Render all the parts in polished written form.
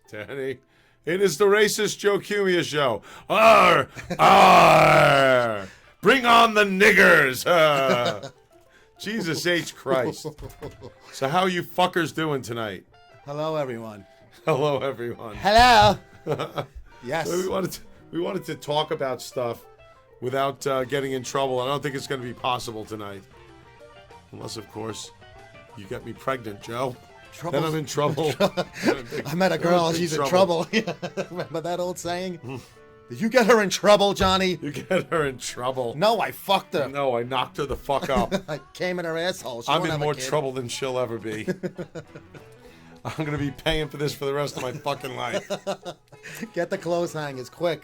Danny, it is the racist Joe Cumia show. Arr! Arr! Bring on the niggers! Jesus H. Christ. So how are you fuckers doing tonight? Hello, everyone. Hello, everyone. Hello. Yes. So we wanted to talk about stuff without getting in trouble. I don't think it's going to be possible tonight. Unless, of course, you get me pregnant, Joe. Then I'm in trouble. I met a girl, she's in trouble. Remember that old saying? Did you get her in trouble, Johnny? You get her in trouble. No, I fucked her. No, I knocked her the fuck up. I came in her asshole. I'm in more trouble than she'll ever be. I'm going to be paying for this for the rest of my fucking life. Get the clothes hangers, quick.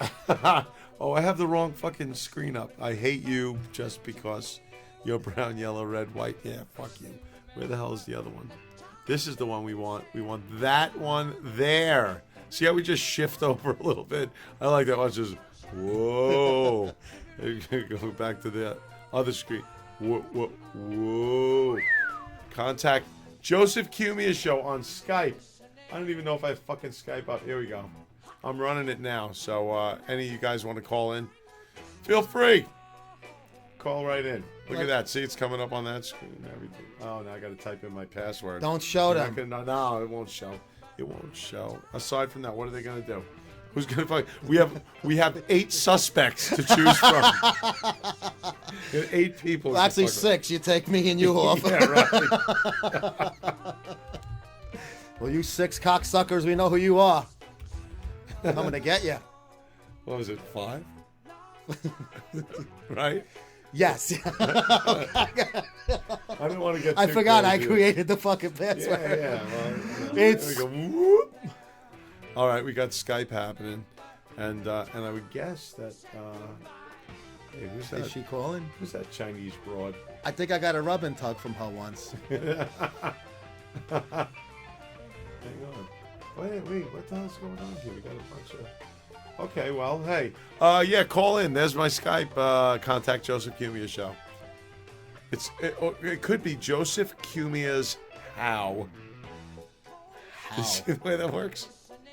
Oh, I have the wrong fucking screen up. I hate you just because you're brown, yellow, red, white. Yeah, fuck you. Where the hell is the other one? This is the one we want. We want that one there. See how we just shift over a little bit? I like that one. Just, whoa. Go back to the other screen. Whoa, whoa, whoa. Contact Joseph Cumia show on Skype. I don't even know if I have fucking Skype up. Here we go. I'm running it now. So any of you guys want to call in, feel free. Call right in. Look at that. See, it's coming up on that screen and everything. Oh, now I got to type in my password. Don't show them. No, it won't show. It won't show. Aside from that, what are they going to do? Who's going to fight? We have 8 suspects to choose from. 8 people. Well, actually 6. You take me and you off. Yeah, right. Well, you 6 cocksuckers, we know who you are. I'm going to get you. What was it, 5? Right? Yes. I didn't want to get too I forgot crazy. I created the fucking password. Yeah. Well, It's... there we go. Whoop. All right, we got Skype happening, and I would guess that. Hey, who's that? Is she calling? Who's that Chinese broad? I think I got a rub and tug from her once. Hang on. Wait. What the hell's going on here? We got a bunch of. Okay, well, hey, yeah, call in. There's my Skype. Contact Joseph Cumia show. It could be Joseph Cumia's how. You see the way that works?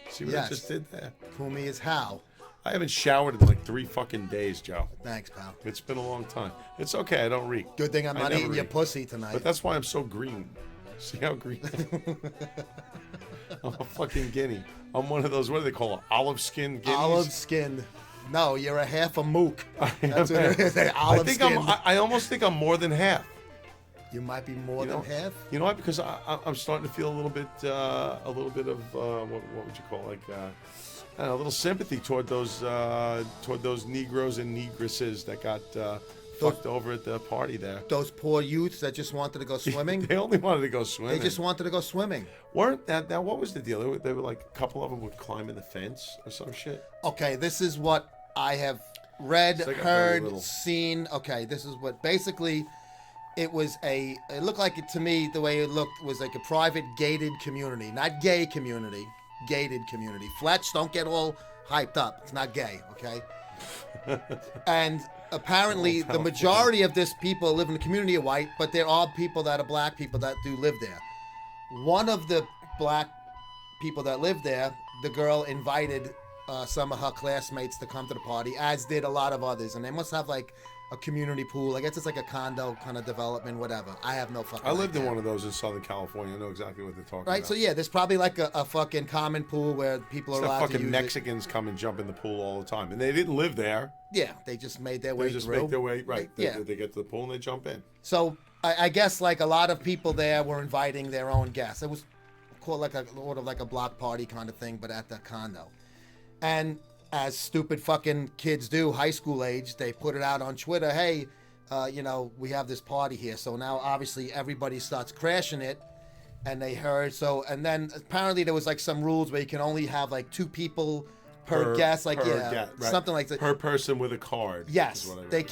See what I just did there? Cumia is how. I haven't showered in like 3 fucking days, Joe. Thanks, pal. It's been a long time. It's okay. I don't reek. Good thing I'm not eating your reek. pussy tonight. But that's why I'm so green. See how green? I'm a fucking guinea. I'm one of those, what do they call it? Olive skin guineas? Olive skinned. No, you're a half a mook. That's what it is. Olive skinned. I almost think I'm more than half. You might be more than half. You know what? Because I'm starting to feel a little bit of what would you call a little sympathy toward those Negroes and Negresses that got fucked over at the party there. Those poor youths that just wanted to go swimming. They only wanted to go swimming. They just wanted to go swimming. Weren't that now? What was the deal? They were like a couple of them would climb in the fence or some shit. Okay, this is what I have read, like heard, seen. Okay, this is what basically. It looked like it to me, the way it looked was like a private gated community. Not gay community, gated community. Fletch, don't get all hyped up. It's not gay, okay? And apparently the majority of this people live in the community are white, but there are people that are black people that do live there. One of the black people that live there, the girl invited some of her classmates to come to the party, as did a lot of others. And they must have like a community pool. I guess it's like a condo kind of development, whatever. I have no fucking idea. I lived in one of those in Southern California. I know exactly what they're talking about. Right, so yeah, there's probably like a fucking common pool where people are allowed to use fucking Mexicans come and jump in the pool all the time. And they didn't live there. Yeah, they just made their way through. They just make their way, right. They get to the pool and they jump in. So I guess like a lot of people there were inviting their own guests. It was called like a block party kind of thing, but at the condo. And as stupid fucking kids do, high school age, they put it out on Twitter, hey, we have this party here. So now obviously everybody starts crashing it, and they heard. So, and then apparently there was like some rules where you can only have like 2 people per guest, like something like that. Per person with a card. Yes, you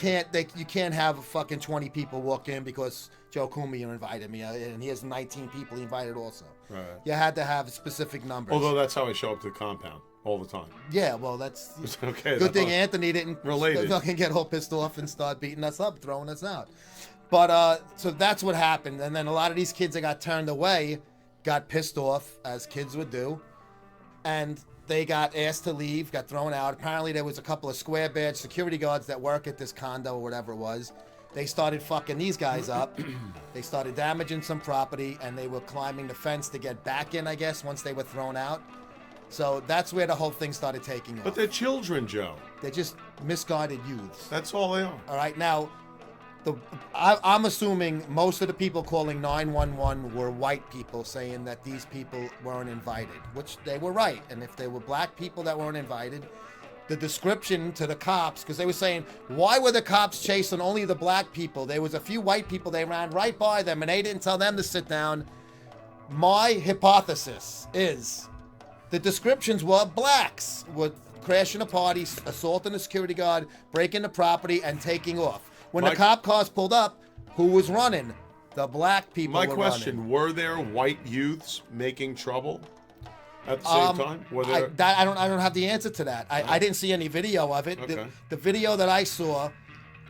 can't have fucking 20 people walk in because Joe Cumia invited me, and he has 19 people he invited also. Right. You had to have specific numbers. Although that's how I show up to the compound all the time. Yeah, well, that's okay. Good thing Anthony didn't fucking get all pissed off and start beating us up, throwing us out. But so that's what happened, and then a lot of these kids that got turned away got pissed off, as kids would do. and they got asked to leave, got thrown out. Apparently, there was a couple of square badge security guards that work at this condo or whatever it was. They started fucking these guys up. They started damaging some property, and they were climbing the fence to get back in, I guess, once they were thrown out. So that's where the whole thing started taking off. But they're children, Joe. They're just misguided youths. That's all they are. All right, now, I'm assuming most of the people calling 911 were white people saying that these people weren't invited, which they were right. And if they were black people that weren't invited, the description to the cops, because they were saying, why were the cops chasing only the black people? There was a few white people, they ran right by them, and they didn't tell them to sit down. My hypothesis is the descriptions were blacks were crashing a party, assaulting a security guard, breaking the property, and taking off. When the cop cars pulled up, who was running? The black people were running. My question, were there white youths making trouble at the same time? Were there... I don't have the answer to that. I didn't see any video of it. Okay. The video that I saw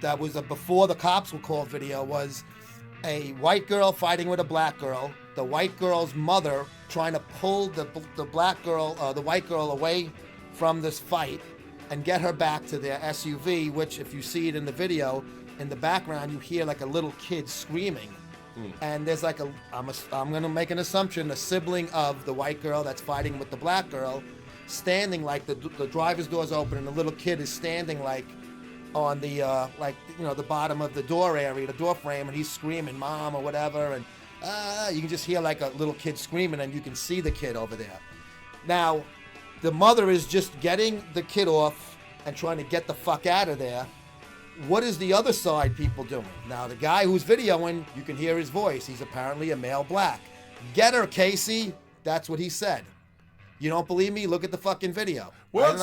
that was before the cops were called video was a white girl fighting with a black girl. The white girl's mother trying to pull the white girl away from this fight and get her back to their SUV, which if you see it in the video, in the background, you hear like a little kid screaming. And there's like I'm going to make an assumption, a sibling of the white girl that's fighting with the black girl, standing like the driver's door's open and the little kid is standing like on the, the bottom of the door area, the door frame, and he's screaming, Mom, or whatever. And you can just hear like a little kid screaming and you can see the kid over there. Now, the mother is just getting the kid off and trying to get the fuck out of there. What is the other side people doing? Now, the guy who's videoing, you can hear his voice. He's apparently a male black. Get her, Casey. That's what he said. You don't believe me? Look at the fucking video. World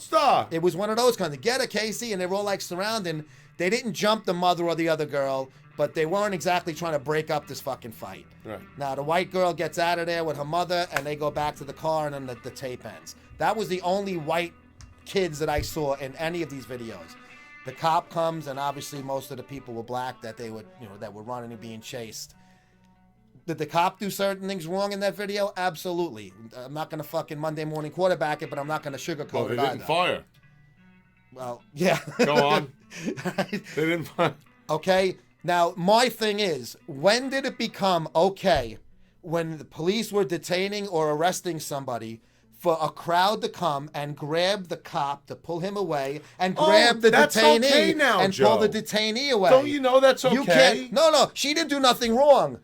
star. It was one of those kinds of, get her, Casey, and they were all like surrounding. They didn't jump the mother or the other girl, but they weren't exactly trying to break up this fucking fight. Right. Now, the white girl gets out of there with her mother, and they go back to the car, and then the tape ends. That was the only white kids that I saw in any of these videos. The cop comes, and obviously most of the people were black that they would, that were running and being chased. Did the cop do certain things wrong in that video? Absolutely. I'm not going to fucking Monday morning quarterback it, but I'm not going to sugarcoat it either. They didn't fire. Well, yeah. Go on. They didn't fire. Okay. Now, my thing is, when did it become okay when the police were detaining or arresting somebody for a crowd to come and grab the cop to pull him away and grab the detainee okay now, and Joe. pull the detainee away? Don't you know that's okay? You can't. No, she didn't do nothing wrong.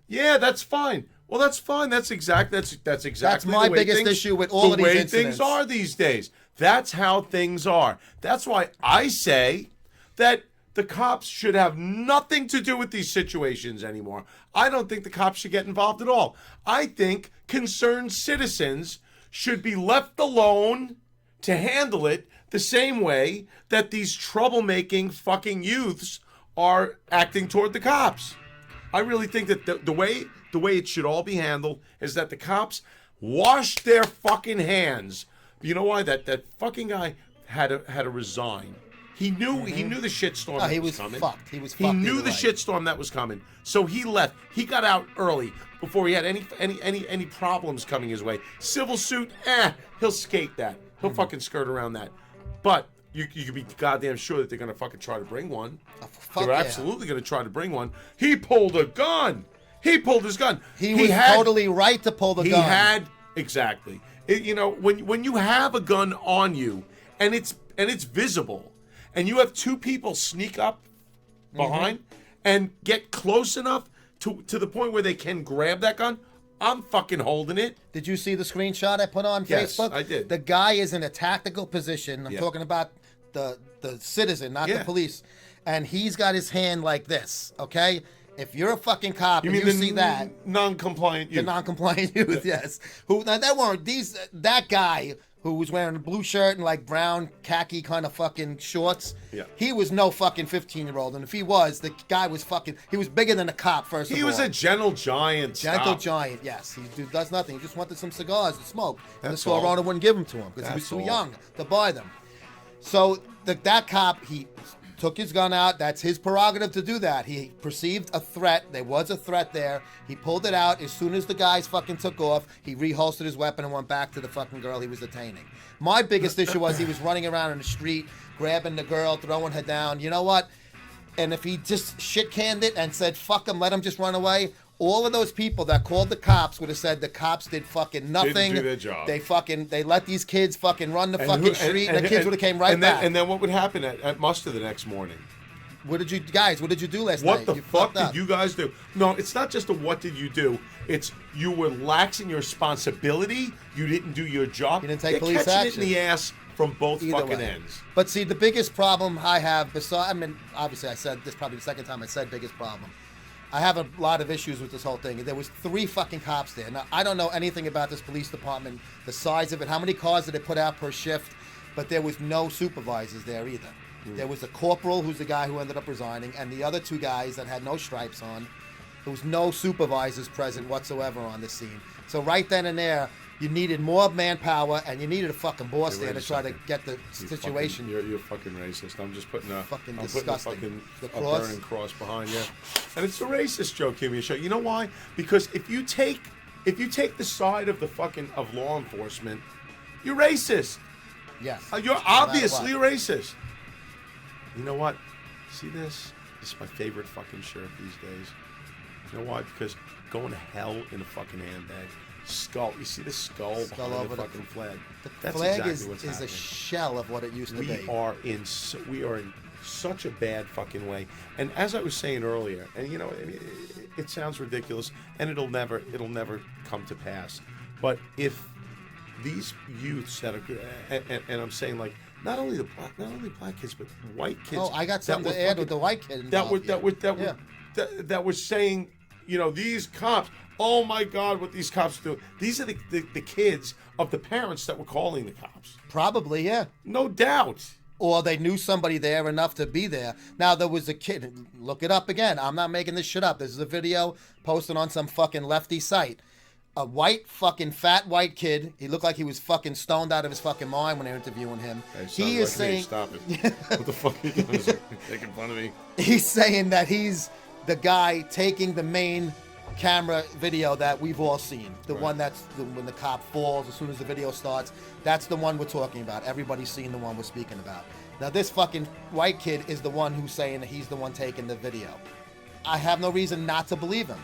Yeah, that's fine. Well, that's fine. That's exactly That's my biggest issue with all of these incidents. The way things are these days. That's how things are. That's why I say that the cops should have nothing to do with these situations anymore. I don't think the cops should get involved at all. I think concerned citizens should be left alone to handle it the same way that these troublemaking fucking youths are acting toward the cops. I really think that the way it should all be handled is that the cops wash their fucking hands. You know why? That fucking guy had to resign. He knew the shitstorm that was coming. He was fucked. He knew the shitstorm that was coming. So he left. He got out early before he had any problems coming his way. Civil suit, he'll skate that. He'll fucking skirt around that. But you can be goddamn sure that they're gonna fucking try to bring one. They're absolutely gonna try to bring one. He pulled a gun. He pulled his gun. He was totally right to pull the gun. Exactly. When you have a gun on you and it's visible, and you have two people sneak up behind and get close enough to the point where they can grab that gun, I'm fucking holding it. Did you see the screenshot I put on Facebook? Yes, I did. The guy is in a tactical position. I'm talking about the citizen, not the police. And he's got his hand like this, okay? If you're a fucking cop and you see that... non-compliant youth. The non-compliant youth, yes. That guy who was wearing a blue shirt and like brown khaki kind of fucking shorts. Yeah. He was no fucking 15-year-old. And if he was, the guy was fucking... He was bigger than a cop, first of all. He was a gentle giant. Gentle giant, yes. He does nothing. He just wanted some cigars to smoke. And the store owner wouldn't give them to him because he was too young to buy them. So that cop, he took his gun out. That's his prerogative to do that. He perceived a threat. There was a threat there. He pulled it out. As soon as the guys fucking took off, he reholstered his weapon and went back to the fucking girl he was detaining. My biggest issue was he was running around in the street, grabbing the girl, throwing her down. You know what? And if he just shit-canned it and said, fuck him, let him just run away, all of those people that called the cops would have said the cops did fucking nothing. Didn't do their job. They let these kids fucking run the fucking street, and the kids would have came right back. And then what would happen at muster the next morning? What did you do last night? What the fuck did you guys do? No, it's not just a what did you do. It's you were lax in your responsibility. You didn't do your job. You didn't take They're police catching action. it in the ass from both Either fucking way. ends. But see, the biggest problem I have, obviously I said this probably the second time I said biggest problem. I have a lot of issues with this whole thing. There was 3 fucking cops there. Now, I don't know anything about this police department, the size of it, how many cars did they put out per shift, but there was no supervisors there either. There was a corporal, who's the guy who ended up resigning, and the other 2 guys that had no stripes on. There was no supervisors present whatsoever on the scene. So right then and there, you needed more manpower, and you needed a fucking boss there to try to get the situation. You're fucking racist. I'm just putting a Fucking I'm disgusting. putting a The fucking cross? burning cross behind you, and it's a racist joke. Give me a show. You know why? Because if you take the side of the fucking of law enforcement, you're racist. Yes. You're No matter obviously what. racist. You know what? See this? This is my favorite fucking shirt these days. You know why? Because going to hell in a fucking handbag. Skull. You see the skull behind over the the- fucking flag? The That's flag exactly is what's a happening. shell of what it used to We be. are in such a bad fucking way. And as I was saying earlier, and you know, I mean, it sounds ridiculous, and it'll never come to pass. But if these youths that are, and I'm saying like not only black kids, but white kids. Oh, I got that something were to add fucking- with the white kid that were involved here. that was saying, you know, these cops. Oh my God, what these cops do? These are the kids of the parents that were calling the cops. Probably, yeah. No doubt. Or they knew somebody there enough to be there. Now, there was a kid. Look it up again. I'm not making this shit up. This is a video posted on some fucking lefty site. A white fucking fat white kid. He looked like he was fucking stoned out of his fucking mind when they were interviewing him. Hey, He is like me. saying Stop it. What the fuck are you doing? Making fun of me? he's saying that he's the guy taking the main camera video that we've all seen. The Right. one when the cop falls as soon as the video starts. That's the one we're talking about. Everybody's seen the one we're speaking about. Now this fucking white kid is the one who's saying that he's the one taking the video. I have no reason not to believe him.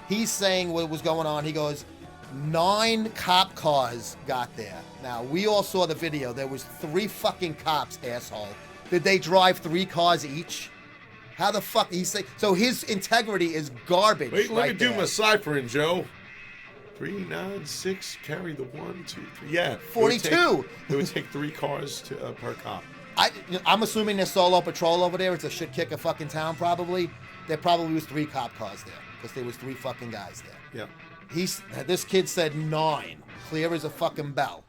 He's saying what was going on. He goes, 9 cop cars got there. Now, we all saw the video. There was 3 fucking cops, asshole. Did they drive 3 cars each? How the fuck? He's saying, so his integrity is garbage. Wait, let right me do there. my ciphering, Joe. 3, 9, 6, carry the 1, 2, 3. Yeah. 42. It would take 3 cars to per cop. I'm assuming there's solo patrol over there. It's a shit kick of fucking town, probably. There probably was 3 cop cars there because there was 3 fucking guys there. Yeah. This kid said 9, clear as a fucking bell.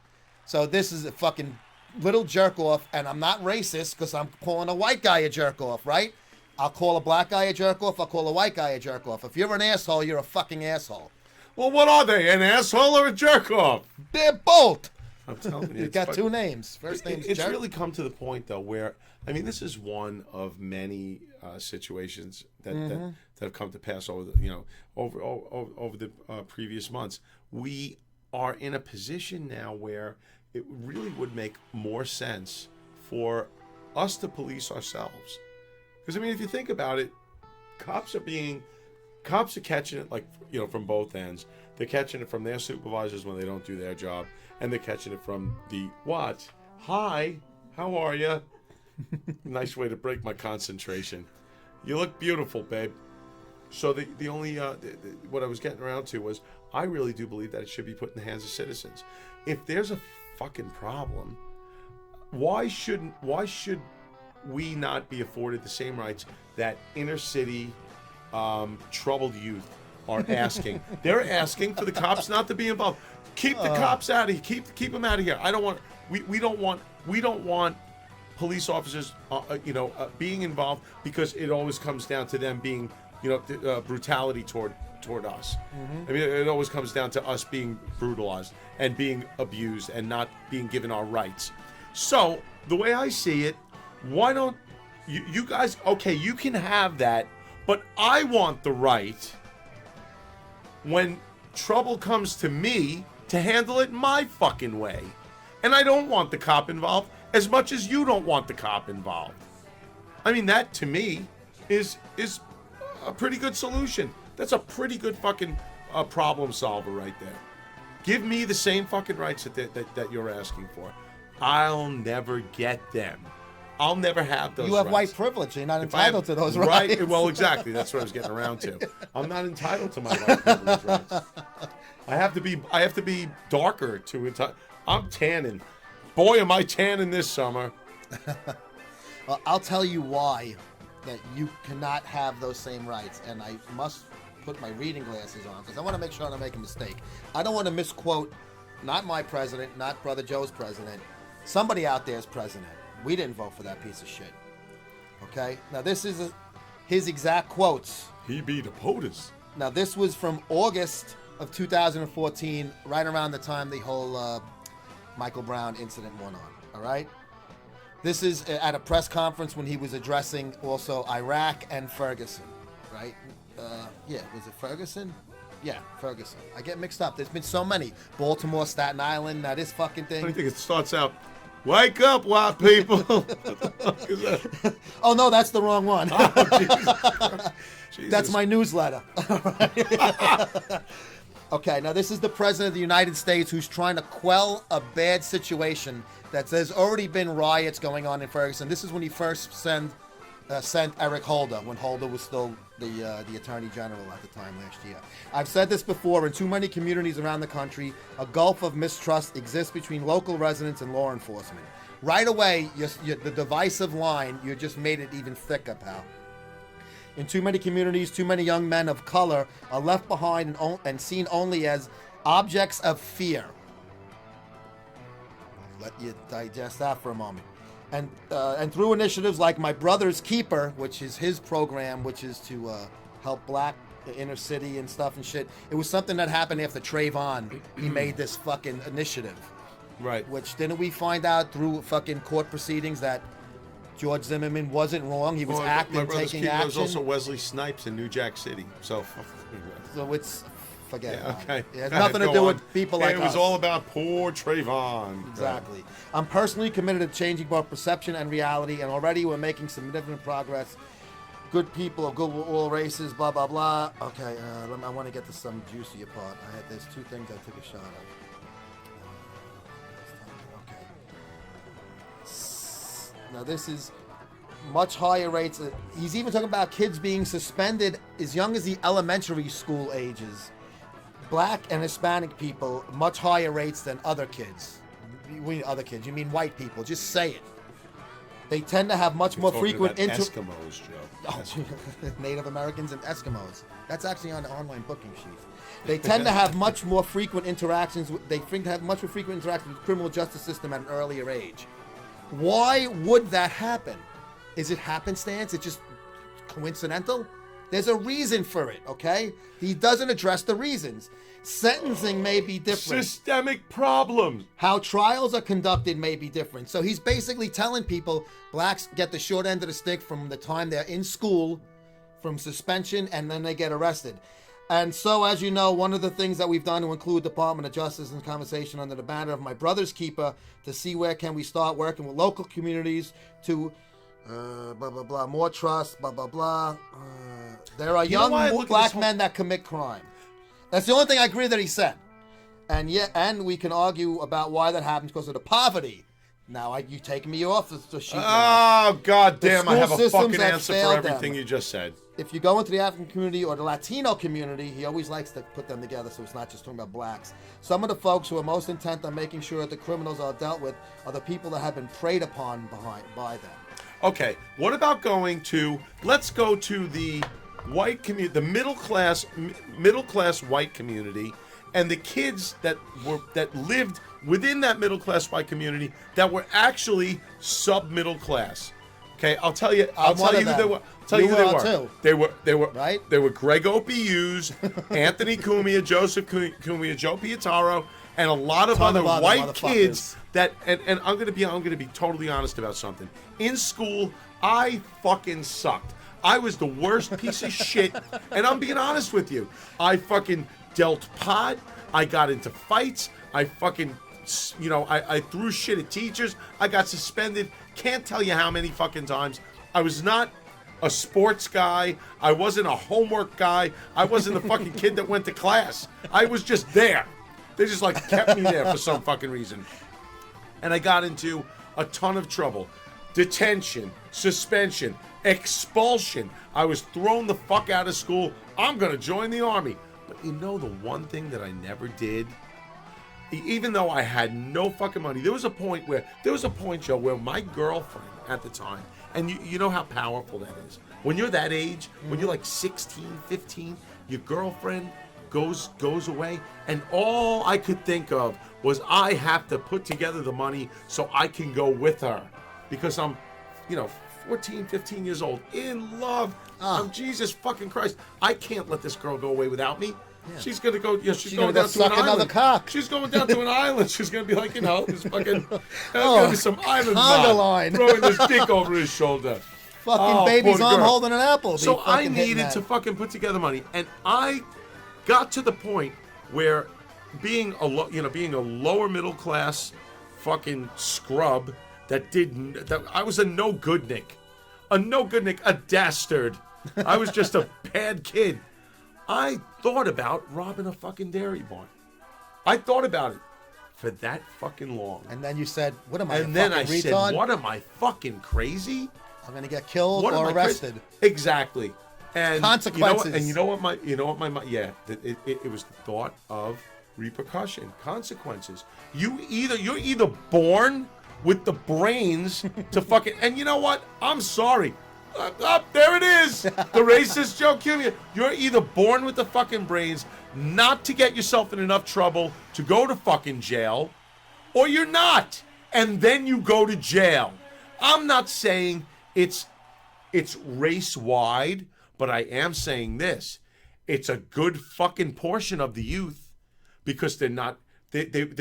So this is a fucking little jerk off, and I'm not racist because I'm calling a white guy a jerk off, right? I'll call a black guy a jerk off. I'll call a white guy a jerk off. If you're an asshole, you're a fucking asshole. Well, what are they? An asshole or a jerk off? They're both. I'm telling you. You it's got fuck- 2 names. First name's It's jerk. really come to the point, though, where, I mean, this is one of many situations that have come to pass over the previous months. We are in a position now where it really would make more sense for us to police ourselves. Because, I mean, if you think about it, cops are catching it, like, you know, from both ends. They're catching it from their supervisors when they don't do their job, and they're catching it from the what? Hi, how are you? Nice way to break my concentration. You look beautiful, babe. So the only what I was getting around to was I really do believe that it should be put in the hands of citizens. If there's a fucking problem, why should we not be afforded the same rights that inner city troubled youth are asking? They're asking for the cops not to be involved. Keep the cops out of here. Keep them out of here. I don't want. We don't want police officers, being involved because it always comes down to them being, brutality toward us. I mean, it always comes down to us being brutalized and being abused and not being given our rights. So the way I see it, why don't you guys, okay, you can have that, but I want the right when trouble comes to me to handle it my fucking way. And I don't want the cop involved as much as you don't want the cop involved. I mean, that to me is a pretty good solution. That's a pretty good fucking problem solver right there. Give me the same fucking rights that you're asking for. I'll never get them. I'll never have those rights. You have white privilege. You're not entitled to those rights. Right. Well, exactly. That's what I was getting around to. I'm not entitled to my white privilege rights. I have to be darker to entitle. I'm tanning. Boy, am I tanning this summer. Well, I'll tell you why that you cannot have those same rights, and I must put my reading glasses on because I want to make sure I don't make a mistake. I don't want to misquote, not my president, not Brother Joe's president. Somebody out there's president. We didn't vote for that piece of shit. Okay? Now, this is his exact quotes. He be the POTUS. Now, this was from August of 2014, right around the time the whole Michael Brown incident went on. All right? This is at a press conference when he was addressing also Iraq and Ferguson. Right? Yeah, was it Ferguson? Yeah, Ferguson. I get mixed up. There's been so many. Baltimore, Staten Island, now this fucking thing. I think it starts out, wake up, white people. What the fuck is that? Oh, no, that's the wrong one. Oh, Jesus. That's my newsletter. Okay, now this is the President of the United States who's trying to quell a bad situation that there's already been riots going on in Ferguson. This is when he first sent Eric Holder, when Holder was still the Attorney General at the time last year. I've said this before, in too many communities around the country, a gulf of mistrust exists between local residents and law enforcement. Right away, the divisive line, you just made it even thicker, pal. In too many communities, too many young men of color are left behind and seen only as objects of fear. Let you digest that for a moment. And through initiatives like My Brother's Keeper, which is his program, which is to help black inner city and stuff and shit. It was something that happened after Trayvon. He made this fucking initiative. Right. Which didn't we find out through fucking court proceedings that George Zimmerman wasn't wrong. He was acting, taking action. There's also Wesley Snipes in New Jack City. So it's forget it. Okay. It has nothing to do with people like us. It was all about poor Trayvon. Exactly. I'm personally committed to changing both perception and reality, and already we're making significant progress. Good people of good all races, blah, blah, blah. Okay, I want to get to some juicier part. There's two things I took a shot of. Now this is much higher rates. He's even talking about kids being suspended as young as the elementary school ages. Black and Hispanic people, much higher rates than other kids. Other kids, you mean white people. Just say it. They tend to have much more frequent... Eskimos, Joe. Oh, Native Americans and Eskimos. That's actually on the online booking sheet. They tend to have much more frequent interactions. They have much more frequent interactions with the criminal justice system at an earlier age. Why would that happen? Is it happenstance? It's just coincidental? There's a reason for it, okay? He doesn't address the reasons. Sentencing may be different. Systemic problems. How trials are conducted may be different. So he's basically telling people blacks get the short end of the stick from the time they're in school, from suspension, and then they get arrested. And so, as you know, one of the things that we've done to include Department of Justice in conversation under the banner of My Brother's Keeper to see where can we start working with local communities to blah, blah, blah, more trust, blah, blah, blah. There are young black men that commit crime. That's the only thing I agree that he said. And we can argue about why that happens because of the poverty. Now, you taking me off the sheet. Oh, God damn, I have a fucking answer for everything them. You just said. If you go into the African community or the Latino community, he always likes to put them together so it's not just talking about blacks. Some of the folks who are most intent on making sure that the criminals are dealt with are the people that have been preyed upon by them. Okay, what about let's go to the white community, the middle class white community, and the kids that lived within that middle class white community that were actually sub-middle class. Okay, I'll tell you who they were. They were right? They were Greg Opie Hughes, Anthony Cumia, Joseph Cumia, Joe Pietaro, and a lot of Ton other of other white motherfuckers. kids that, and I'm gonna be totally honest about something. In school, I fucking sucked. I was the worst piece of shit, and I'm being honest with you. I fucking dealt pot. I got into fights. I fucking, I threw shit at teachers. I got suspended. Can't tell you how many fucking times. I was not a sports guy. I wasn't a homework guy. I wasn't the fucking kid that went to class. I was just there. They just like kept me there for some fucking reason. And I got into a ton of trouble. Detention, suspension, expulsion. I was thrown the fuck out of school. I'm going to join the army. But you know the one thing that I never did? Even though I had no fucking money, there was a point, Joe, where my girlfriend at the time, and you know how powerful that is. When you're that age, when you're like 16, 15, your girlfriend goes away, and all I could think of was I have to put together the money so I can go with her. Because I'm, 14, 15 years old, in love. I'm Jesus fucking Christ. I can't let this girl go away without me. Yeah. She's gonna go. She's going down to an island. Cock. She's going down to an island. She's gonna be like, this fucking. Gonna be some island line throwing this dick over his shoulder. Fucking baby's arm holding an apple. So I needed to fucking put together money, and I got to the point where being a lower middle class fucking scrub that I was a no good Nick, a dastard. I was just a bad kid. I thought about robbing a fucking dairy barn. I thought about it for that fucking long. And then you said, "What am I?" And then I retard? said, "What am I fucking crazy? I'm gonna get killed or arrested." Exactly. And consequences. You know what my it was the thought of repercussion, consequences. You're either born with the brains to fucking, and you know what? I'm sorry. There it is. The racist joke killing you. You're either born with the fucking brains not to get yourself in enough trouble to go to fucking jail, or you're not. And then you go to jail. I'm not saying it's race-wide, but I am saying this. It's a good fucking portion of the youth because they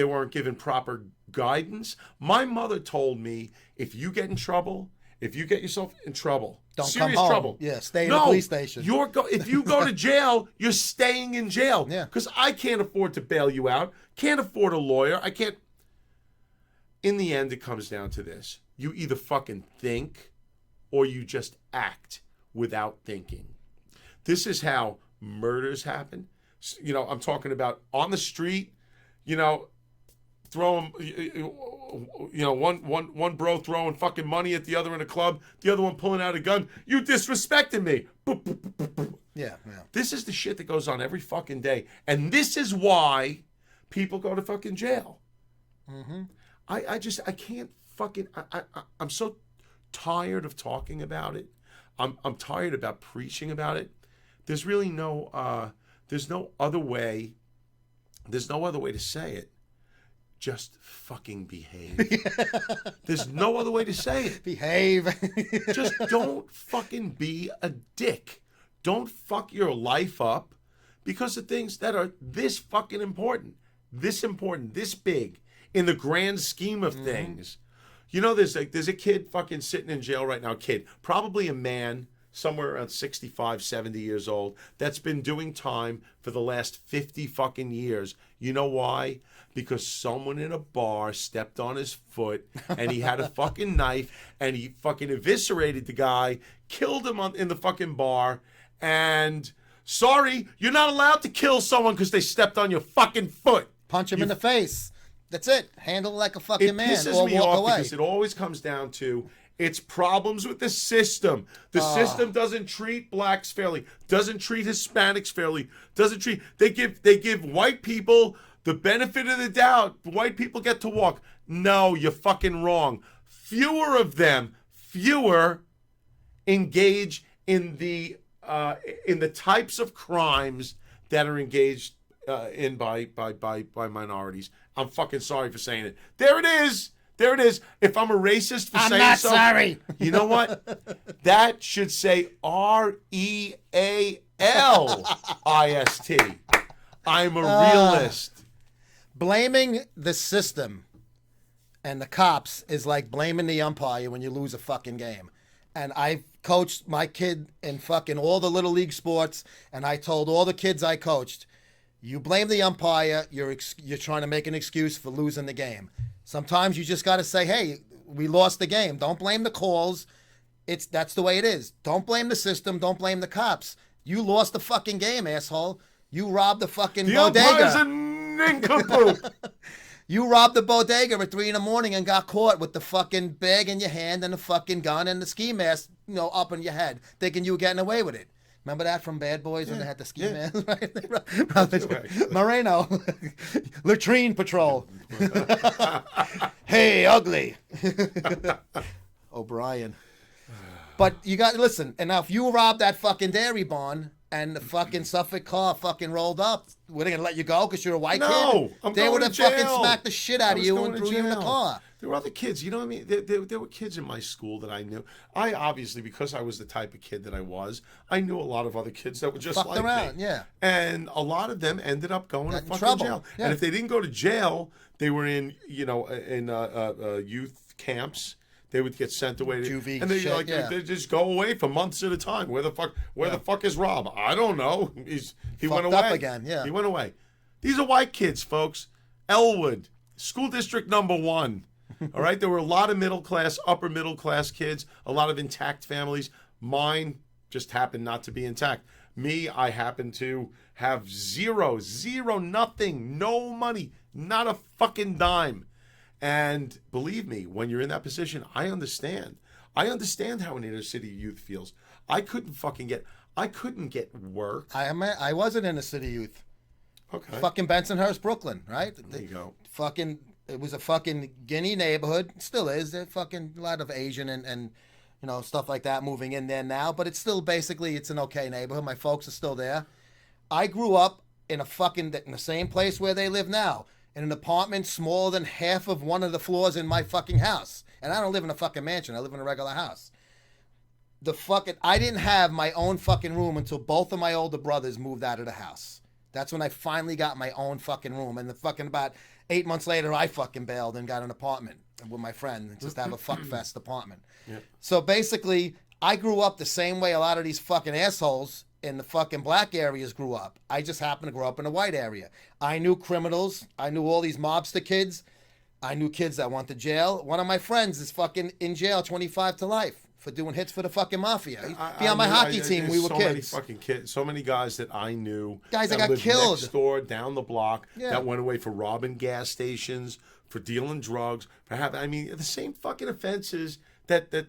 weren't given proper guidance. My mother told me, if you get in trouble, if you get yourself in trouble, don't serious come home. trouble. Yeah, stay in the police station. If you go to jail, you're staying in jail. Yeah. Because I can't afford to bail you out. Can't afford a lawyer. I can't. In the end, it comes down to this. You either fucking think or you just act without thinking. This is how murders happen. I'm talking about on the street, throwing, one bro throwing fucking money at the other in a club, the other one pulling out a gun. You disrespected me. Yeah. This is the shit that goes on every fucking day. And this is why people go to fucking jail. Mm-hmm. I can't fucking, I'm so tired of talking about it. I'm tired about preaching about it. There's really there's no other way to say it. Just fucking behave. There's no other way to say it. Behave. Just don't fucking be a dick. Don't fuck your life up because of things that are this fucking important, this big in the grand scheme of things. There's a kid fucking sitting in jail right now, probably a man, somewhere around 65, 70 years old, that's been doing time for the last 50 fucking years. You know why? Because someone in a bar stepped on his foot and he had a fucking knife and he fucking eviscerated the guy, killed him in the fucking bar, and sorry, you're not allowed to kill someone because they stepped on your fucking foot. Punch him in the face. That's it. Handle it like a fucking man. It pisses me off because it always comes down to it's problems with the system. The system doesn't treat blacks fairly, doesn't treat Hispanics fairly, they give white people the benefit of the doubt. White people get to walk. No, you're fucking wrong. Fewer of them, engage in the types of crimes that are engaged in by minorities. I'm fucking sorry for saying it. There it is. If I'm a racist for saying so. I'm not sorry. You know what? That should say REALIST. I'm a realist. blaming the system and the cops is like blaming the umpire when you lose a fucking game. And I coached my kid in fucking all the little league sports, and I told all the kids I coached, you blame the umpire, you're trying to make an excuse for losing the game. Sometimes you just got to say, hey, we lost the game. Don't blame the calls. That's the way it is. Don't blame the system. Don't blame the cops. You lost the fucking game, asshole. You robbed the fucking bodega. Umpire's a nincompoop. You robbed the bodega at 3 a.m. and got caught with the fucking bag in your hand and the fucking gun and the ski mask, up in your head, thinking you were getting away with it. Remember that from Bad Boys when they had the ski mask? Right? Moreno. Latrine Patrol. Hey, ugly. O'Brien. But you got, listen, and now if you robbed that fucking dairy barn and the fucking Suffolk car fucking rolled up, were they going to let you go because you're a white kid? No, I'm they going would to have jail. fucking smacked the shit out of you and threw you in the car. There were other kids, you know what I mean? There were kids in my school that I knew. I obviously, because I was the type of kid that I was, I knew a lot of other kids that were just Fucked like around, me. yeah. And a lot of them ended up going to fucking trouble. jail. Yeah. And if they didn't go to jail, they were in, youth camps. They would get sent away. Juvie and they shit, they just go away for months at a time. Where the fuck is Rob? I don't know. He went away. Up again, yeah. He went away. These are white kids, folks. Elwood, school district number 1. All right, there were a lot of middle class, upper middle class kids, a lot of intact families. Mine just happened not to be intact. Me, I happened to have zero, nothing, no money, not a fucking dime. And believe me, when you're in that position, I understand. I understand how an inner city youth feels. I couldn't get work. I wasn't in a city youth. Okay. Fucking Bensonhurst, Brooklyn, right? There you go. It was a fucking Guinea neighborhood. Still is. There's fucking a lot of Asian and stuff like that moving in there now. But it's still basically, it's an okay neighborhood. My folks are still there. I grew up in the same place where they live now. In an apartment smaller than half of one of the floors in my fucking house. And I don't live in a fucking mansion. I live in a regular house. I didn't have my own fucking room until both of my older brothers moved out of the house. That's when I finally got my own fucking room. And about 8 months later, I fucking bailed and got an apartment with my friend. Just to have a fuckfest apartment. Yep. So basically, I grew up the same way a lot of these fucking assholes in the fucking black areas grew up. I just happened to grow up in a white area. I knew criminals. I knew all these mobster kids. I knew kids that went to jail. One of my friends is fucking in jail 25 to life for doing hits for the fucking mafia. He'd be on my hockey team. We were kids. Many fucking kids. So many guys that I knew. Guys that got lived killed. Next door, down the block, that went away for robbing gas stations, for dealing drugs, the same fucking offenses that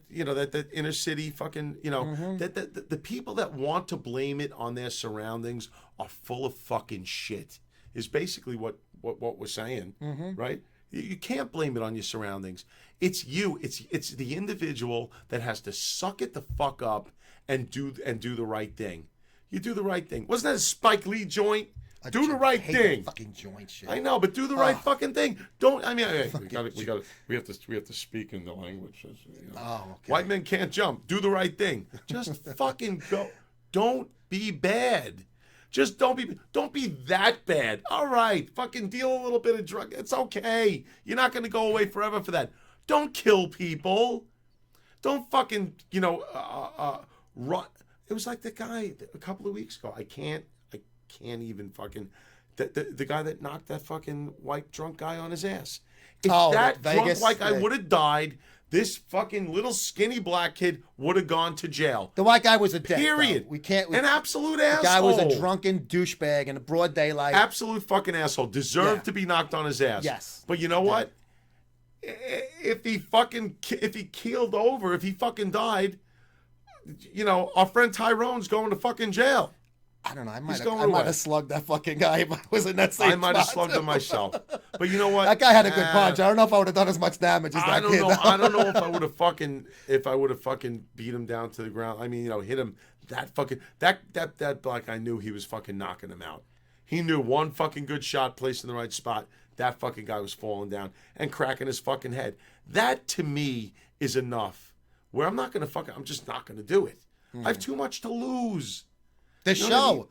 inner city fucking, that the people that want to blame it on their surroundings are full of fucking shit, is basically what we're saying, right? You can't blame it on your surroundings. It's you. It's the individual that has to suck it the fuck up and do the right thing. You do the right thing. Wasn't that a Spike Lee joint? Do the right thing. Fucking joint shit. I know, but do the right fucking thing. Don't. I mean, we have to speak in the language. Oh, okay. White men can't jump. Do the right thing. Just fucking go. Don't be bad. Just don't be that bad. All right, fucking deal a little bit of drug. It's okay. You're not going to go away forever for that. Don't kill people. Don't fucking run. It was like the guy a couple of weeks ago. I can't even fucking the guy that knocked that fucking white drunk guy on his ass. If that drunk white guy would have died, this fucking little skinny black kid would have gone to jail. The white guy was a dick. Period. An absolute asshole. The guy was a drunken douchebag in the broad daylight. Absolute fucking asshole. Deserved to be knocked on his ass. Yes. But you know what? If he keeled over, if he fucking died, our friend Tyrone's going to fucking jail. I don't know. I might have slugged that fucking guy if I was in that same I might have spot. slugged him myself. But you know what? That guy had a good punch. I don't know if I would have done as much damage as that kid. I don't know if I would have fucking beat him down to the ground. I mean, hit him that black guy knew he was fucking knocking him out. He knew one fucking good shot placed in the right spot. That fucking guy was falling down and cracking his fucking head. That to me is enough. Where I'm just not gonna do it. I have too much to lose. The show.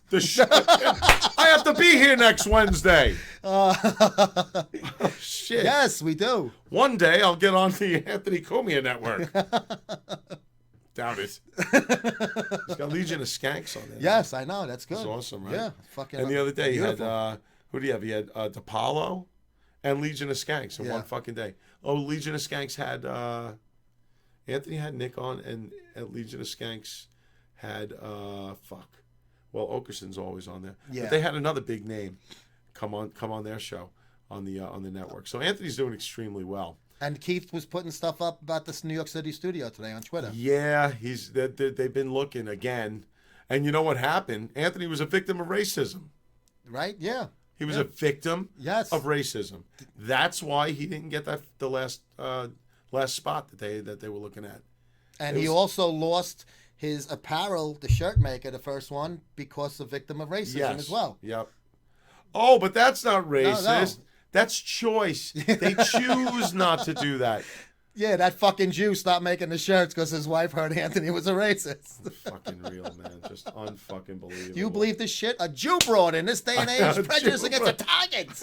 The show. I have to be here next Wednesday. Oh, shit. Yes, we do. One day I'll get on the Anthony Cumia network. Doubt it. He's got Legion of Skanks on there. Yes, I know. That's good. That's awesome, right? Yeah. Fucking. And the other day beautiful. he had, who do you have? He had DePaulo and Legion of Skanks in one fucking day. Oh, Legion of Skanks had, Anthony had Nick on, and Legion of Skanks had, well, Okerson's always on there. Yeah. But they had another big name come on their show on the network. So Anthony's doing extremely well. And Keith was putting stuff up about this New York City studio today on Twitter. Yeah, they've been looking again. And you know what happened? Anthony was a victim of racism. Right? Yeah. He was a victim Yes. of racism. That's why he didn't get the last spot that they were looking at. And he also lost his apparel, the shirt maker, the first one, because of victim of racism as well. Yep. Oh, but that's not racist. No. That's choice. They choose not to do that. Yeah, that fucking Jew stopped making the shirts because his wife heard Anthony was a racist. Fucking real, man. Just unfucking believable. You believe this shit? A Jew brought in this day and age prejudice against Italians.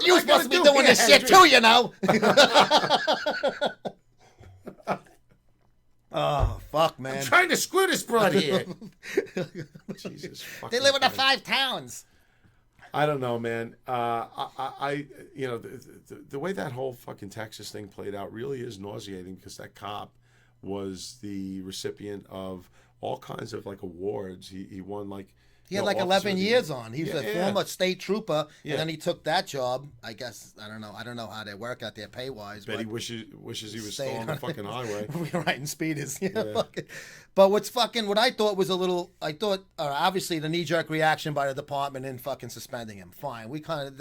You're supposed to be doing this shit too, you know. Oh, fuck, man. I'm trying to screw this broad here. Jesus fucking They live in the Christ. 5 towns. I don't know, man. I the way that whole fucking Texas thing played out really is nauseating because that cop was the recipient of all kinds of like awards. He won like He had like 11 years on. He was a former state trooper, Yeah. and then he took that job. I guess I don't know how they work out there pay wise. Bet he wishes he was still on the fucking highway. We were riding speeders. But what I thought was obviously the knee jerk reaction by the department in fucking suspending him. Fine, we kind of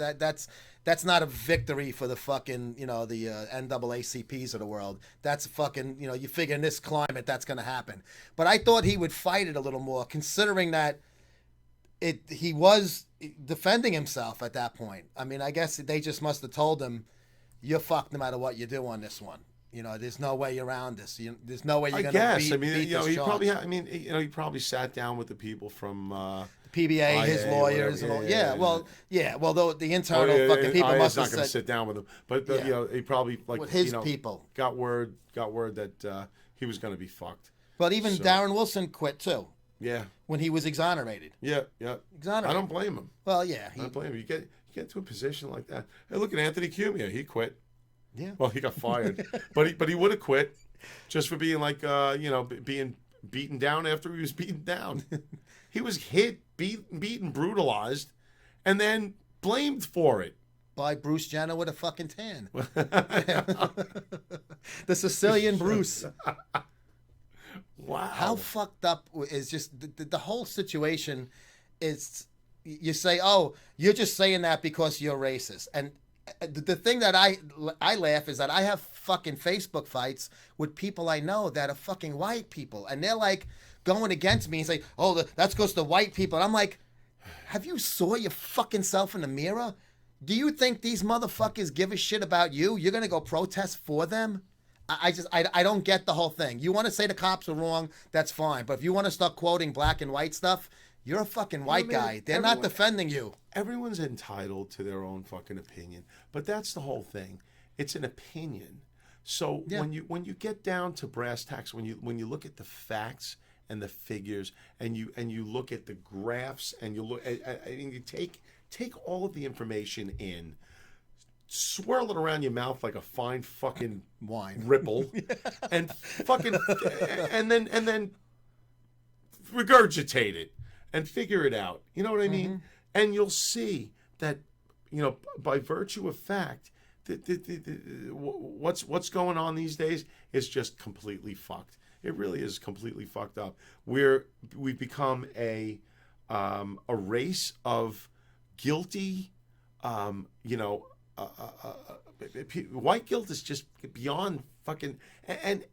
that's not a victory for the fucking the NAACPs of the world. That's fucking you figure in this climate that's gonna happen. But I thought he would fight it a little more, considering that he was defending himself at that point. I mean, I guess they just must have told him, "You're fucked no matter what you do on this one. There's no way around this. There's no way you're going to beat this he charge." probably he probably sat down with the people from PBA, his lawyers, and all. Well, though the internal fucking people IA's must have not going to said sit down with him, but he probably with his people got word that he was going to be fucked. But even Darren Wilson quit too. Yeah. When he was exonerated. Yeah. Exonerated. I don't blame him. Well, yeah. I don't blame him. You get to a position like that. Hey, look at Anthony Cumia. He quit. Yeah. Well, he got fired, but he would have quit just for being like being beaten down after he was beaten down. He was hit, beaten, brutalized, and then blamed for it. By Bruce Jenner with a fucking tan. The Sicilian Bruce. Wow. How fucked up is just the whole situation is, you say, oh, you're just saying that because you're racist. And the thing that I laugh is that I have fucking Facebook fights with people I know that are fucking white people. And they're like going against me and say, oh, that's because the white people. And I'm like, have you saw your fucking self in the mirror? Do you think these motherfuckers give a shit about you? You're going to go protest for them? I don't get the whole thing. You want to say the cops are wrong, that's fine. But if you want to start quoting black and white stuff, you're a fucking white guy. They're not defending you. Everyone's entitled to their own fucking opinion. But that's the whole thing. It's an opinion. So when you get down to brass tacks, when you look at the facts and the figures and you look at the graphs and you look and you take all of the information in, swirl it around your mouth like a fine fucking wine ripple, and fucking and then regurgitate it and figure it out. You know what I mean? And you'll see that by virtue of fact, what's going on these days is just completely fucked. It really is completely fucked up. We've become a race of guilty, white guilt is just beyond fucking, and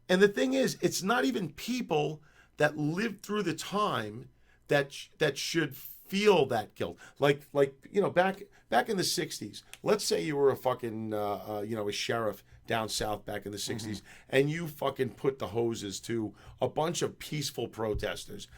the thing is, it's not even people that lived through the time that should feel that guilt. Like back in the 60s, let's say you were a fucking a sheriff down south back in the 60s, and you fucking put the hoses to a bunch of peaceful protesters.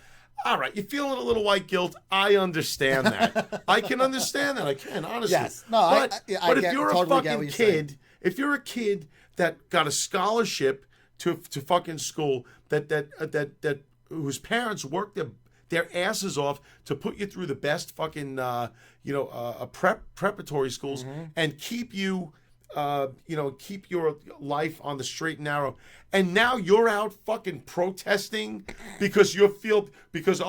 All right, you're feeling a little white guilt. I understand that. I can understand that. I can, honestly. Yes. No, but if you're totally a fucking kid, if you're a kid that got a scholarship to fucking school, that whose parents worked their asses off to put you through the best fucking preparatory schools and keep you keep your life on the straight and narrow. And now you're out fucking protesting because it's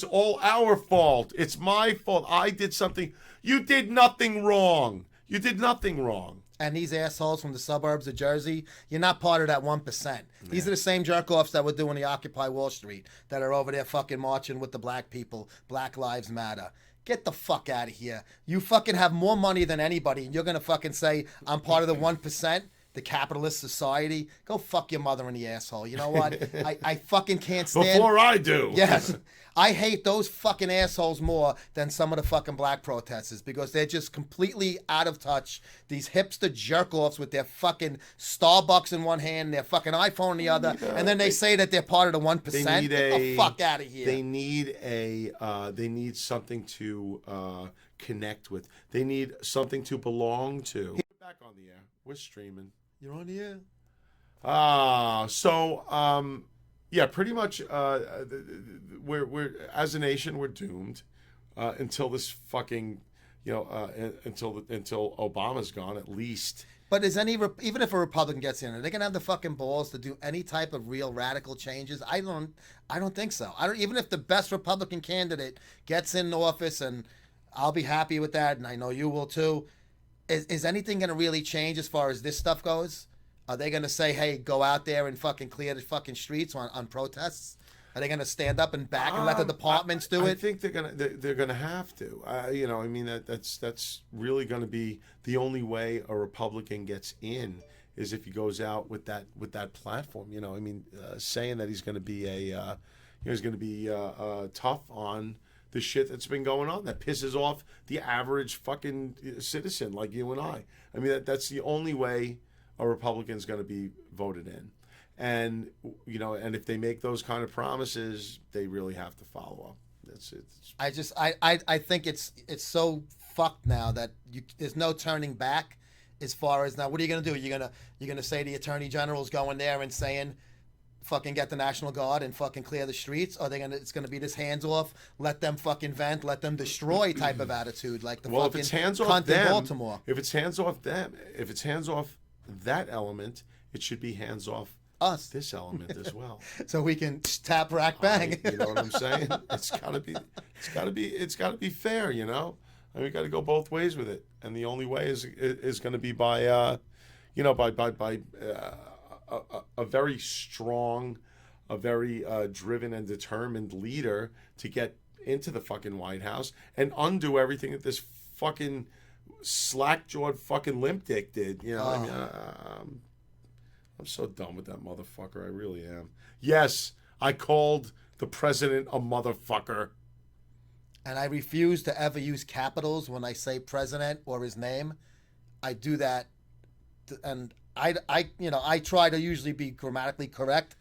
all our fault. It's my fault. I did something. You did nothing wrong. You did nothing wrong. And these assholes from the suburbs of Jersey, you're not part of that 1%. These are the same jerk-offs that were doing the Occupy Wall Street, that are over there fucking marching with the black people. Black Lives Matter. Get the fuck out of here. You fucking have more money than anybody, and you're going to fucking say, I'm part of the 1%, the capitalist society? Go fuck your mother in the asshole. You know what? I fucking can't stand... Before I do. Yes. I hate those fucking assholes more than some of the fucking black protesters because they're just completely out of touch. These hipster jerk-offs with their fucking Starbucks in one hand, their fucking iPhone in the other, and then they say that they're part of the 1%. Get the fuck out of here. They need something to connect with. They need something to belong to. We're back on the air. We're streaming. You're on the air? Yeah, pretty much. We're as a nation, we're doomed until this fucking, until Obama's gone, at least. But even if a Republican gets in, are they gonna have the fucking balls to do any type of real radical changes? I don't think so. Even if the best Republican candidate gets in office, and I'll be happy with that, and I know you will too. Is anything gonna really change as far as this stuff goes? Are they going to say, hey, go out there and fucking clear the fucking streets on protests? Are they going to stand up and back and let the departments do it? I think they're gonna have to. That's really going to be the only way a Republican gets in, is if he goes out with that platform. Saying that he's going to be tough on the shit that's been going on that pisses off the average fucking citizen like you and I. I mean, that's the only way a Republican's going to be voted in. And, and if they make those kind of promises, they really have to follow up. That's it. I think it's so fucked now that there's no turning back as far as now. What are you going to do? You're going to say the Attorney General's going there and saying, fucking get the National Guard and fucking clear the streets? Or it's going to be this hands off, let them fucking vent, let them destroy type of attitude, like the fucking if it's hands off cunt them, in Baltimore. If it's hands off them, if it's hands off that element, it should be hands off us, this element as well. So we can tap, rack, bang. You know what I'm saying? It's gotta be fair. I mean, we got to go both ways with it, and the only way is going to be by a very strong, a very driven and determined leader to get into the fucking White House and undo everything that this fucking slack-jawed fucking limp dick did. I'm so done with that motherfucker. I really am. Yes, I called the president a motherfucker. And I refuse to ever use capitals when I say president or his name. I do that, and I try to usually be grammatically correct.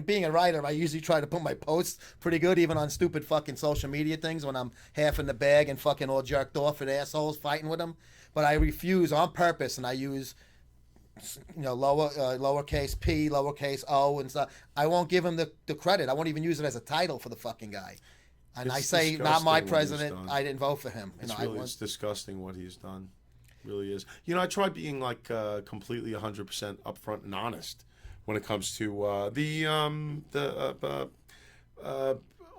Being a writer, I usually try to put my posts pretty good, even on stupid fucking social media things when I'm half in the bag and fucking all jerked off at assholes fighting with them. But I refuse on purpose, and I use lowercase p, lowercase o, and stuff. I won't give him the credit. I won't even use it as a title for the fucking guy. And I say, not my president. I didn't vote for him. It's disgusting what he's done. It really is. I tried being like completely 100% upfront and honest when it comes to